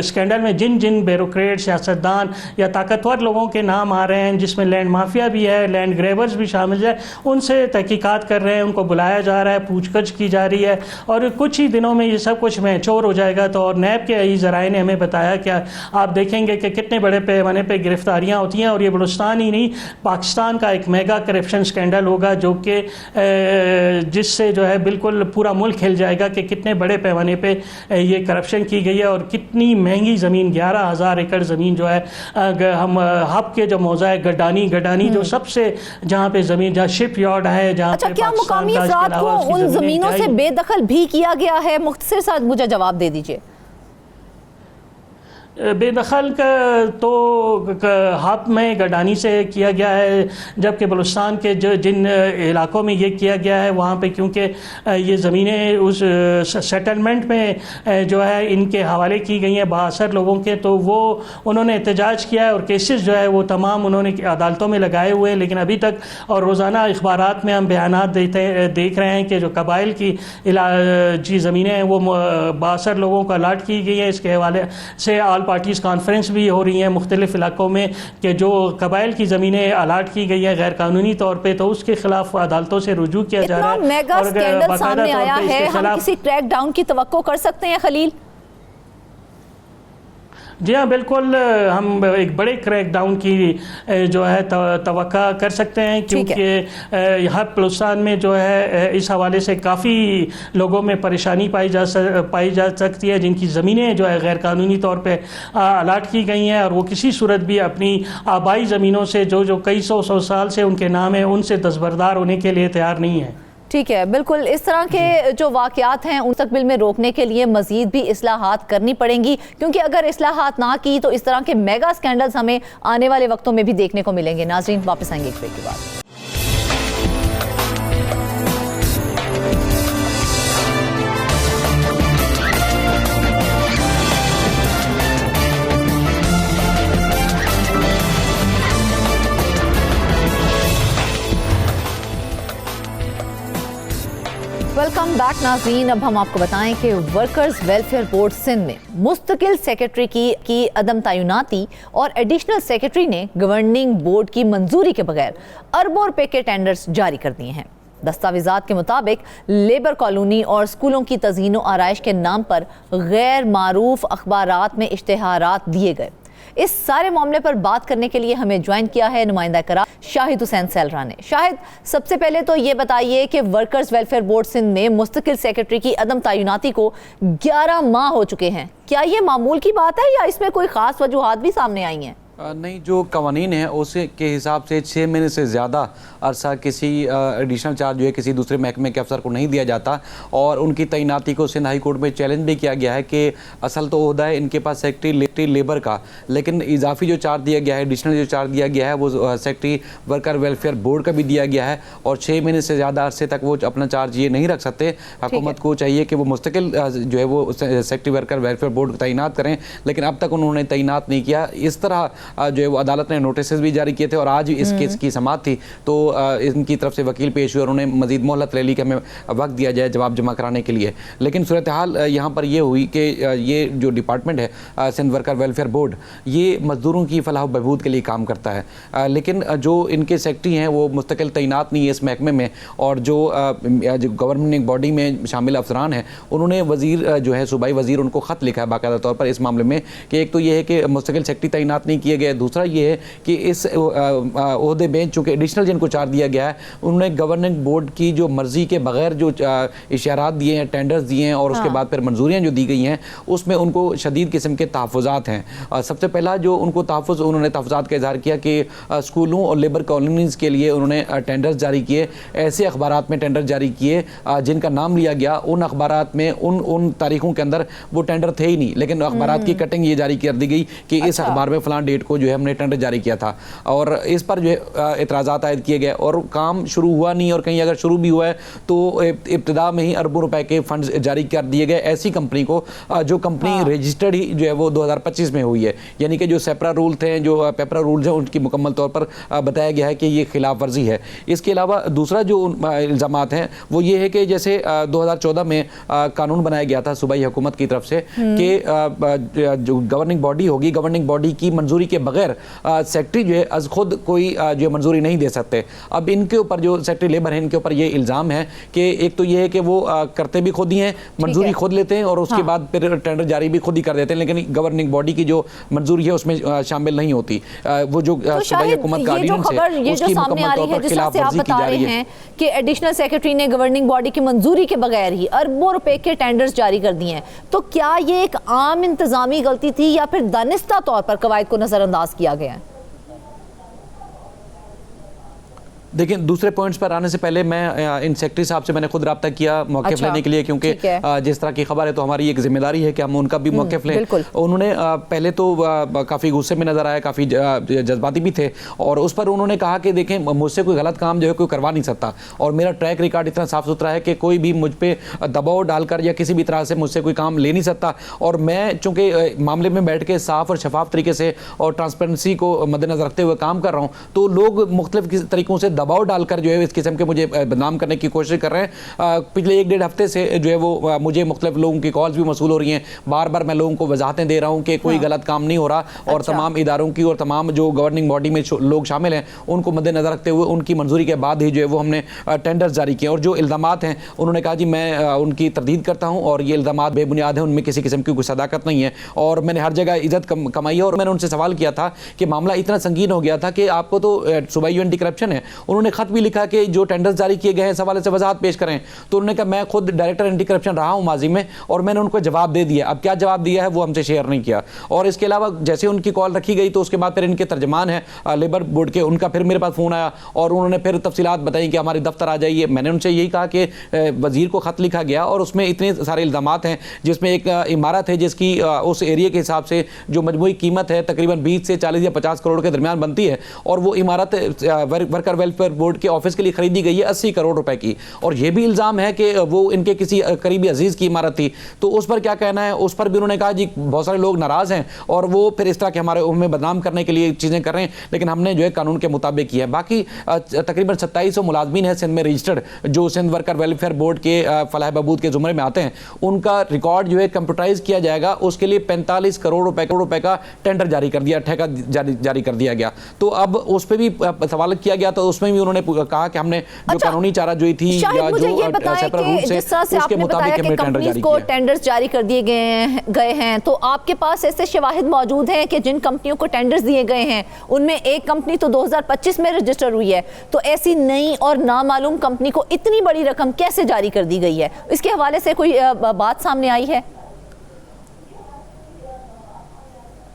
स्कैंडल में जिन जिन ब्यूरोक्रेट, सियासतदान या ताकतवर लोगों के नाम आ रहे हैं, जिसमें लैंड माफिया भी है, लैंड ग्रेबर्स भी शामिल है, उनसे तहकीकात कर रहे हैं, उनको बुलाया जा रहा है, पूछगछ की जा रही है, और कुछ ही दिनों में ये सब कुछ मैच्योर हो जाएगा। तो और नैब के ही ज़राए ने हमें बताया कि आप देखेंगे कि कितने बड़े पैमाने पर गिरफ्तारियाँ होती हैं, और ये बलूचिस्तान ही नहीं पाकिस्तान का एक मेगा करप्शन स्कैंडल होगा जो कि जिससे जो है बिल्कुल पूरा मुल्क हिल जाएगा कि कितने बड़े पैमाने पे ये करप्शन की गई है, और कितनी महंगी ज़मीन 11,000 एकड़ ज़मीन जो है हम हब के जो मौजा है गडानी जो सबसे जहाँ पे ज़मीन जहाँ शिप यार्ड है, जहाँ अच्छा, क्या मुकामी अफराद को उन ज़मीनों से बेदखल भी किया गया है? मुख्तसर साथ मुझे जवाब दे दीजिए। बेदखल का तो हब में गडानी से किया गया है, जबकि बलूचिस्तान के जिन इलाकों में ये किया गया है वहाँ पे क्योंकि ये ज़मीनें उस सेटलमेंट में जो है इनके हवाले की गई हैं बाअसर लोगों के, तो वो उन्होंने एहतजाज किया है और केसेस जो है वो तमाम उन्होंने अदालतों में लगाए हुए हैं। लेकिन अभी तक और रोज़ाना अखबारात में हम बयानात देख रहे हैं कि जो कबाइल की ज़मीनें हैं वो बाअसर लोगों को अलाट की गई हैं। इसके हवाले से ऑल पार्टीज़ कॉन्फ्रेंस भी हो रही हैं मुख्तलिफ इलाकों में कि जो कबाइल की ज़मीनें अलाट की गई हैं गैर कानूनी तौर पे, तो उसके खिलाफ अदालतों से रुजू किया जा रहा है। मेगा स्कैंडल सामने आया है, हम किसी क्रैक डाउन की तवक्को कर सकते हैं खलील? जी हाँ, बिल्कुल, हम एक बड़े क्रैक डाउन की जो है तवक्का कर सकते हैं, क्योंकि यहाँ बलूचिस्तान में जो है इस हवाले से काफ़ी लोगों में परेशानी पाई जा सकती है जिनकी ज़मीनें जो है गैर कानूनी तौर पे अलाट की गई हैं, और वो किसी सूरत भी अपनी आबाई ज़मीनों से जो कई सौ साल से उनके नाम है उनसे दस्तबरदार होने के लिए तैयार नहीं है। ठीक है, बिल्कुल, इस तरह के जो वाक़यात हैं मुस्तक़बिल में रोकने के लिए मज़ीद भी इस्लाहात करनी पड़ेंगी, क्योंकि अगर इस्लाहात ना की तो इस तरह के मेगा स्कैंडल्स हमें आने वाले वक्तों में भी देखने को मिलेंगे। नाज़रीन, वापस आएंगे एक ब्रेक के बाद। वेलकम वेलकम बैक नाज़रीन। अब हम आपको बताएं कि वर्कर्स वेलफेयर बोर्ड सिंध में मुस्तकिल सेक्रेटरी की अदम तैनाती और एडिशनल सेक्रेटरी ने गवर्निंग बोर्ड की मंजूरी के बगैर अरबों रुपए के टेंडर्स जारी कर दिए हैं। दस्तावेजात के मुताबिक लेबर कॉलोनी और स्कूलों की तज़ीन व आराइश के नाम पर गैर मारूफ अखबारात में इश्तिहारात दिए गए। इस सारे मामले पर बात करने के लिए हमें ज्वाइन किया है नुमाइंदा करार शाहिद हुसैन सैलरा ने। शाहिद, सबसे पहले तो ये बताइए कि वर्कर्स वेलफेयर बोर्ड सिंध में मुस्तकिल सेक्रेटरी की अदम तैनाती को 11 माह हो चुके हैं। क्या ये मामूल की बात है या इसमें कोई खास वजूहात भी सामने आई हैं? नहीं, जो कवानीन है उसके हिसाब से 6 महीने से ज़्यादा अरसा किसी एडिशनल चार्ज जो है किसी दूसरे महकमे के अफसर को नहीं दिया जाता और उनकी तैनाती को सिंध हाई कोर्ट में चैलेंज भी किया गया है कि असल तो ओहदा है इनके पास सेक्रेटरी लेबर का, लेकिन इजाफी जो चार्ज दिया गया है, एडिशनल जो चार्ज दिया गया है वो सेक्रेटरी वर्कर वेलफेयर बोर्ड का भी दिया गया है और 6 महीने से ज़्यादा अरसे तक वो अपना चार्ज ये नहीं रख सकते। हुकूमत को चाहिए कि वो मुस्तकिल जो है वो सेक्रेटरी वर्कर वेलफेयर बोर्ड को तैनात करें, लेकिन अब तक उन्होंने तैनात नहीं किया। इस तरह जो है वो अदालत ने नोटिस भी जारी किए थे और आज इस केस की समाअत थी तो इनकी तरफ से वकील पेश हुए और उन्हें मजीद मोहलत ले ली कि हमें वक्त दिया जाए जवाब जमा कराने के लिए। लेकिन सूरत हाल यहाँ पर ये हुई कि ये जो डिपार्टमेंट है सिंध वर्कर वेलफेयर बोर्ड, ये मजदूरों की फलाह बहबूद के लिए काम करता है, लेकिन जो इनके सेक्रेटरी हैं वो मुस्तकिल तैनात नहीं है इस महकमे में और जो गवर्निंग बॉडी में शामिल अफसरान हैं उन्होंने वजीर जो है सूबाई वजीर उनको ख़त लिखा है बाकायदा तौर पर इस मामले में कि एक तो ये है कि मुस्तकिल सेक्रेटरी तैनात नहीं किए गए, दूसरा ये है कि इस ओहदे में चूँकि एडिशनल जिनको चार्ज दिया गया है उन्होंने गवर्निंग बोर्ड की जो मर्ज़ी के बगैर जो इशारात दिए हैं, टेंडर्स दिए हैं और उसके बाद फिर मंजूरियाँ जो दी गई हैं उसमें उनको शदीद किस्म के तहफ़्फ़ुज़ात हैं। सबसे पहला जो उनको उन्होंने तहफ़्फ़ुज़ात का इज़हार किया कि स्कूलों और लेबर कॉलोनीज़ के लिए उन्होंने टेंडर्स जारी किए, ऐसे अखबारात में टेंडर जारी किए जिनका नाम लिया गया उन अखबारात में उन तारीखों के अंदर वो टेंडर थे ही नहीं, लेकिन अखबारात की कटिंग ये जारी कर दी गई कि इस अखबार में फ़लाँ डेट को जो है हमने टेंडर जारी किया था और इस पर जो है एतराज़ात आयद किए गए और काम शुरू हुआ नहीं और कहीं अगर शुरू भी हुआ है तो इब्तिदा में ही अरबों रुपए के फंड्स जारी कर दिए गए ऐसी कंपनी को जो कंपनी रजिस्टर्ड ही जो है वो 2025 में हुई है, यानी कि जो सेपरा रूल थे, जो पेपरा रूल्स हैं उनकी मुकम्मल तौर पर बताया गया है कि ये खिलाफ वर्जी है। इसके अलावा दूसरा जो इल्ज़ामात हैं वो ये है कि जैसे 2014 में कानून बनाया गया था सूबाई हुकूमत की तरफ से कि जो गवर्निंग बॉडी होगी, गवर्निंग बॉडी की मंजूरी के बगैर सेक्रेटरी जो है अज खुद कोई जो मंजूरी नहीं दे सकते। अब इनके ऊपर जो सेक्रेटरी लेबर है इनके ऊपर ये इल्ज़ाम है कि एक तो ये है कि वो करते भी खुद ही हैं, मंजूरी खुद लेते हैं और उसके बाद फिर टेंडर जारी भी खुद ही कर देते हैं, लेकिन गवर्निंग बॉडी की जो मंजूरी है उसमें शामिल नहीं होती। वो जो सूबाई हुकूमत का ऑर्डिनेंस है उसकी मुकम्मल तौर पर खिलाफ वर्जी की जा रही है कि एडिशनल सेक्रेटरी ने गवर्निंग बॉडी की मंजूरी के बगैर ही अरबों रुपए के टेंडर्स जारी कर दिए हैं। तो क्या ये एक आम इंतजामी गलती थी या फिर दानिस्ता तौर पर कवायद को नजरअंदाज किया गया है? देखिए, दूसरे पॉइंट्स पर आने से पहले मैं इन सेक्रेटरी साहब से मैंने खुद रब्ता किया मौक़िफ़ लेने के लिए, क्योंकि जिस तरह की खबर है तो हमारी एक जिम्मेदारी है कि हम उनका भी मौक़िफ़ लें। उन्होंने पहले तो काफ़ी गुस्से में नज़र आया, काफ़ी जज्बाती भी थे और उस पर उन्होंने कहा कि देखें मुझसे कोई गलत काम जो है कोई करवा नहीं सकता और मेरा ट्रैक रिकॉर्ड इतना साफ़ सुथरा है कि कोई भी मुझ पर दबाव डालकर या किसी भी तरह से मुझसे कोई काम ले नहीं सकता और मैं चूँकि मामले में बैठ के साफ़ और शफाफ तरीके से और ट्रांसपेरेंसी को मद्देनज़र रखते हुए काम कर रहा हूँ, तो लोग मुख्तलिफ़ तरीक़ों से दबाव डालकर जो है इस किस्म के मुझे बदनाम करने की कोशिश कर रहे हैं। पिछले 1-1.5 हफ्ते से जो है वो मुझे मुख्तलिफ लोगों की कॉल्स भी मसूल हो रही हैं, बार बार मैं लोगों को वजाहतें दे रहा हूँ कि कोई गलत काम नहीं हो रहा और तमाम इदारों की और तमाम जो गवर्निंग बॉडी में लोग शामिल हैं उनको मद्देनज़र रखते हुए उनकी मंजूरी के बाद ही जो है वो हमने टेंडर्स जारी किए और जो इल्ज़ामात हैं उन्होंने कहा जी मैं उनकी तरदीद करता हूँ और ये इल्ज़ामात बेबुनियाद हैं, उनमें किसी किस्म की कोई सदाकत नहीं है और मैंने हर जगह इज़्ज़त कमाई है। और मैंने उनसे सवाल किया था कि मामला इतना संगीन हो गया था कि आपको तो सूबाई एंटी करप्शन है, उन्होंने खत भी लिखा कि जो टेंडर्स जारी किए गए हैं इस हवाले से वजाहत पेश करें, तो उन्होंने कहा मैं खुद डायरेक्टर एंटी करप्शन रहा हूं माजी में और मैंने उनको जवाब दे दिया। अब क्या जवाब दिया है वो हमसे शेयर नहीं किया और इसके अलावा जैसे उनकी कॉल रखी गई तो उसके बाद फिर इनके तर्जमान है लेबर बोर्ड के, उनका फिर मेरे पास फ़ोन आया और उन्होंने फिर तफसीलात बताई कि हमारे दफ्तर आ जाइए। मैंने उनसे यही कहा कि वज़ीर को ख़त लिखा गया और उसमें इतने सारे इल्ज़ामात हैं, जिसमें एक इमारत है जिसकी उस एरिया के हिसाब से जो मजमूई कीमत है तकरीबन 20 से 40 या 50 करोड़ के दरमियान बनती है और वो इमारत वर्कर वेलफेयर ویلفیئر بورڈ کے آفس کے لیے خریدی گئی ہے 80 کروڑ روپے کی, اور یہ بھی الزام ہے کہ وہ ان کے کسی قریبی عزیز کی عمارت تھی. تو اس پر کیا کہنا ہے؟ اس پر بھی انہوں نے کہا جی بہت سارے لوگ ناراض ہیں اور وہ پھر اس طرح کے ہمارے ہمیں بدنام کرنے کے لیے چیزیں کر رہے ہیں, لیکن ہم نے جو ہے قانون کے مطابق کیا ہے. باقی تقریباً 2700 ملازمین ہیں سندھ میں رجسٹرڈ جو سندھ ورکر ویلفیئر بورڈ کے فلاح بہبود کے زمرے میں آتے ہیں. ان کا ریکارڈ جو ہے کمپیوٹرائز کیا جائے گا. اس کے لیے 45 کروڑ روپے کا ٹینڈر جاری کر دیا, ٹھیکہ جاری کر دیا گیا. تو اب اس پہ بھی سوال کیا گیا, تو اس میں بھی انہوں نے کہا کہ ہم نے جو قانونی چارہ جوئی تھی یا جو سیپرل رولز ہیں اس کے مطابق ہم نے ٹینڈر جاری کیا. ٹینڈرز جاری کر دیے گئے ہیں, تو آپ کے پاس ایسے شواہد موجود ہیں کہ جن کمپنیوں کو ٹینڈرز دیے گئے ہیں ان میں ایک کمپنی تو 2025 میں رجسٹر ہوئی ہے, تو ایسی نئی اور نامعلوم کمپنی کو اتنی بڑی رقم کیسے جاری کر دی گئی ہے؟ اس کے حوالے سے کوئی بات سامنے آئی ہے؟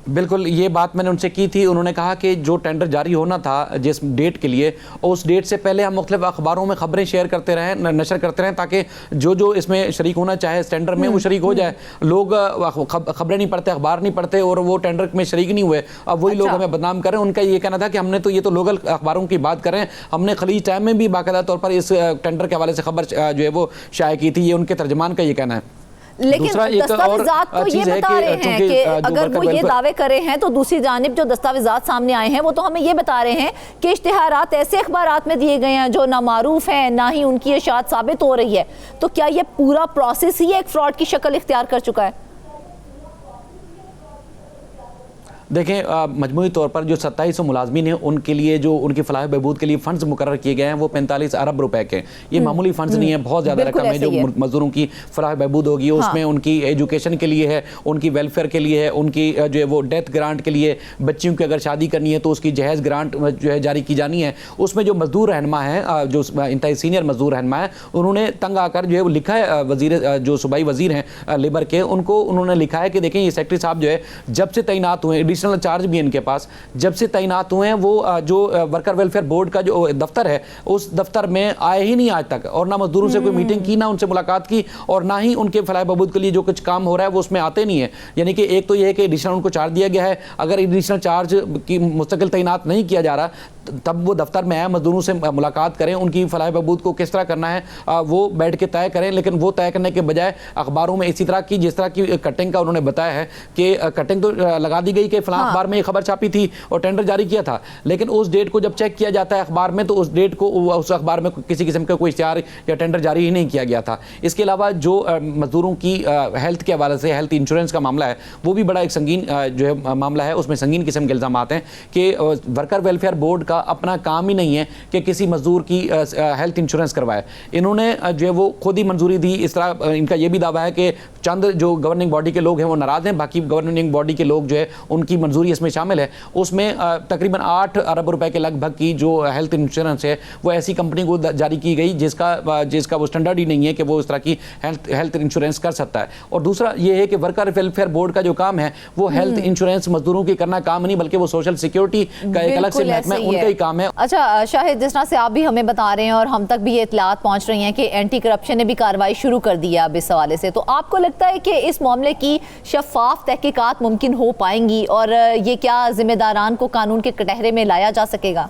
بالکل یہ بات میں نے ان سے کی تھی. انہوں نے کہا کہ جو ٹینڈر جاری ہونا تھا جس ڈیٹ کے لیے, اس ڈیٹ سے پہلے ہم مختلف اخباروں میں خبریں شیئر کرتے رہیں, نشر کرتے رہیں, تاکہ جو اس میں شریک ہونا چاہے اس ٹینڈر میں وہ شریک ہو جائے. لوگ خبریں نہیں پڑھتے, اخبار نہیں پڑھتے اور وہ ٹینڈر میں شریک نہیں ہوئے. اب وہی لوگ ہمیں بدنام کریں. ان کا یہ کہنا تھا کہ ہم نے تو یہ تو لوکل اخباروں کی بات کریں, ہم نے خلیج ٹائم میں بھی باقاعدہ طور پر اس ٹینڈر کے حوالے سے خبر جو ہے وہ شائع کی تھی. یہ ان کے ترجمان کا یہ کہنا ہے. لیکن دستاویزات تو یہ بتا رہے ہیں کہ اگر وہ یہ دعوے کرے ہیں تو دوسری جانب جو دستاویزات سامنے آئے ہیں وہ تو ہمیں یہ بتا رہے ہیں کہ اشتہارات ایسے اخبارات میں دیے گئے ہیں جو نہ معروف ہیں نہ ہی ان کی اشاعت ثابت ہو رہی ہے. تو کیا یہ پورا پروسیس ہی ایک فراڈ کی شکل اختیار کر چکا ہے؟ دیکھیں مجموعی طور پر جو 2700 ملازمین ہیں ان کے لیے جو ان کی فلاح بہبود کے لیے فنڈز مقرر کیے گئے ہیں وہ 45 ارب روپے کے. یہ معمولی فنڈز نہیں ہیں, بہت زیادہ رقم ہے جو مزدوروں کی فلاح بہبود ہوگی. اس میں ان کی ایجوکیشن کے لیے ہے, ان کی ویلفیئر کے لیے ہے, ان کی جو ہے وہ ڈیتھ گرانٹ کے لیے, بچیوں کی اگر شادی کرنی ہے تو اس کی جہیز گرانٹ جو ہے جاری کی جانی ہے. اس میں جو مزدور رہنما ہے, جو انتہائی سینئر مزدور رہنما ہے, انہوں نے تنگ آ کر جو ہے وہ لکھا ہے وزیر جو صوبائی وزیر ہیں لیبر کے, ان کو انہوں نے لکھا ہے کہ دیکھیں یہ سیکرٹری صاحب جو ہے جب سے تعینات ہوئے, ایڈیشنل چارج بھی ان کے پاس جب سے تعینات ہوئے ہیں, وہ جو ورکر ویلفیئر بورڈ کا جو دفتر ہے اس دفتر میں آئے ہی نہیں آج تک, اور نہ مزدوروں سے کوئی میٹنگ کی, نہ ان سے ملاقات کی, اور نہ ہی ان کے فلاح بہبود کے لیے جو کچھ کام ہو رہا ہے وہ اس میں آتے نہیں ہیں. یعنی کہ ایک تو یہ ہے کہ ایڈیشنل ان کو چارج دیا گیا ہے, اگر ایڈیشنل چارج کی مستقل تعینات نہیں کیا جا رہا تب وہ دفتر میں آئے, مزدوروں سے ملاقات کریں, ان کی فلاح بہبود کو کس طرح کرنا ہے وہ بیٹھ کے طے کریں. لیکن وہ طے کرنے کے بجائے اخباروں میں اسی طرح کی جس طرح کی کٹنگ کا انہوں نے بتایا ہے کہ کٹنگ تو لگا دی گئی کہ فلاں اخبار میں یہ خبر چھاپی تھی اور ٹینڈر جاری کیا تھا, لیکن اس ڈیٹ کو جب چیک کیا جاتا ہے اخبار میں تو اس ڈیٹ کو اس اخبار میں کسی قسم کا کوئی اشتہار یا ٹینڈر جاری ہی نہیں کیا گیا تھا. اس کے علاوہ جو مزدوروں کی ہیلتھ کے حوالے سے ہیلتھ انشورنس کا معاملہ ہے وہ بھی بڑا ایک سنگین جو ہے معاملہ ہے. اس میں سنگین قسم کے الزامات ہیں کہ ورکر ویلفیئر بورڈ کا اپنا کام ہی نہیں ہے کہ کسی مزدور کی ہیلتھ انشورنس کروائے. انہوں نے جو ہے وہ خود ہی منظوری دی. اس طرح ان کا یہ بھی دعویٰ ہے کہ چند جو گورننگ باڈی کے لوگ ہیں وہ ناراض ہیں, باقی گورننگ باڈی کے لوگ جو ہے ان کی منظوری اس میں شامل ہے. اس میں تقریباً 8 ارب روپے کے لگ بھگ کی جو ہیلتھ انشورنس ہے وہ ایسی کمپنی کو جاری کی گئی جس کا وہ سٹینڈرڈ ہی نہیں ہے کہ وہ اس طرح کی ہیلتھ انشورنس کر سکتا ہے. اور دوسرا یہ ہے کہ ورکر ویلفیئر بورڈ کا جو کام ہے وہ ہیلتھ انشورنس مزدوروں کی کرنا کام نہیں, بلکہ وہ سوشل سیکیورٹی کا ایک الگ سے محکمہ ان کا ہی کام ہے. اچھا شاہد, جس طرح سے آپ بھی ہمیں بتا رہے ہیں اور ہم تک بھی یہ اطلاعات پہنچ رہی ہیں کہ اینٹی کرپشن نے بھی کارروائی شروع کر دی ہے اب اس حوالے سے, تو آپ کو لگتا ہے کہ اس معاملے کی شفاف تحقیقات ممکن ہو پائیں گی اور یہ کیا ذمہ داران کو قانون کے کٹہرے میں لایا جا سکے گا؟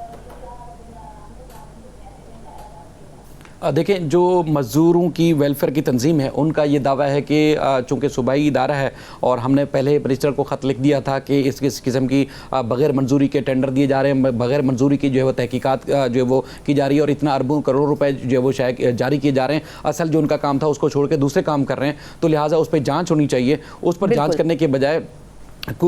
دیکھیں جو مزدوروں کی ویلفیئر کی تنظیم ہے ان کا یہ دعویٰ ہے کہ چونکہ صوبائی ادارہ ہے اور ہم نے پہلے منسٹر کو خط لکھ دیا تھا کہ اس قسم کی بغیر منظوری کے ٹینڈر دیے جا رہے ہیں, بغیر منظوری کی جو ہے وہ تحقیقات جو ہے وہ کی جا رہی ہے اور اتنا اربوں کروڑ روپے جو ہے وہ جاری کیے جا رہے ہیں. اصل جو ان کا کام تھا اس کو چھوڑ کے دوسرے کام کر رہے ہیں, تو لہٰذا اس پہ جانچ ہونی چاہیے. اس پر جانچ کرنے کے بجائے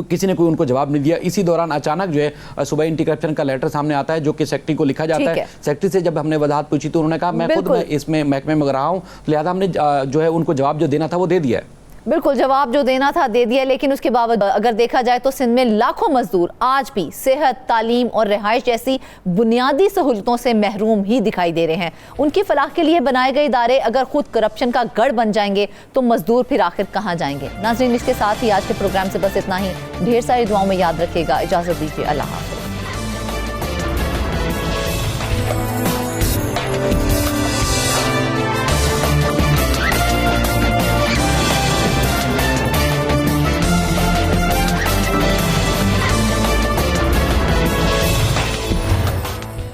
کسی نے کوئی ان کو جواب نہیں دیا. اسی دوران اچانک جو ہے صوبائی اینٹی کرپشن کا لیٹر سامنے آتا ہے جو کہ سیکرٹری کو لکھا جاتا ہے. سیکرٹری سے جب ہم نے وضاحت پوچھی تو انہوں نے کہا میں خود اس میں محکمے میں رہا ہوں, لہٰذا ہم نے جو ہے ان کو جواب جو دینا تھا وہ دے دیا ہے. بالکل جواب جو دینا تھا دے دیا, لیکن اس کے باوجود اگر دیکھا جائے تو سندھ میں لاکھوں مزدور آج بھی صحت, تعلیم اور رہائش جیسی بنیادی سہولتوں سے محروم ہی دکھائی دے رہے ہیں. ان کی فلاح کے لیے بنائے گئے ادارے اگر خود کرپشن کا گڑھ بن جائیں گے تو مزدور پھر آخر کہاں جائیں گے؟ ناظرین, اس کے ساتھ ہی آج کے پروگرام سے بس اتنا ہی. ڈھیر ساری دعاؤں میں یاد رکھیے گا. اجازت دیجیے. اللہ حافظ.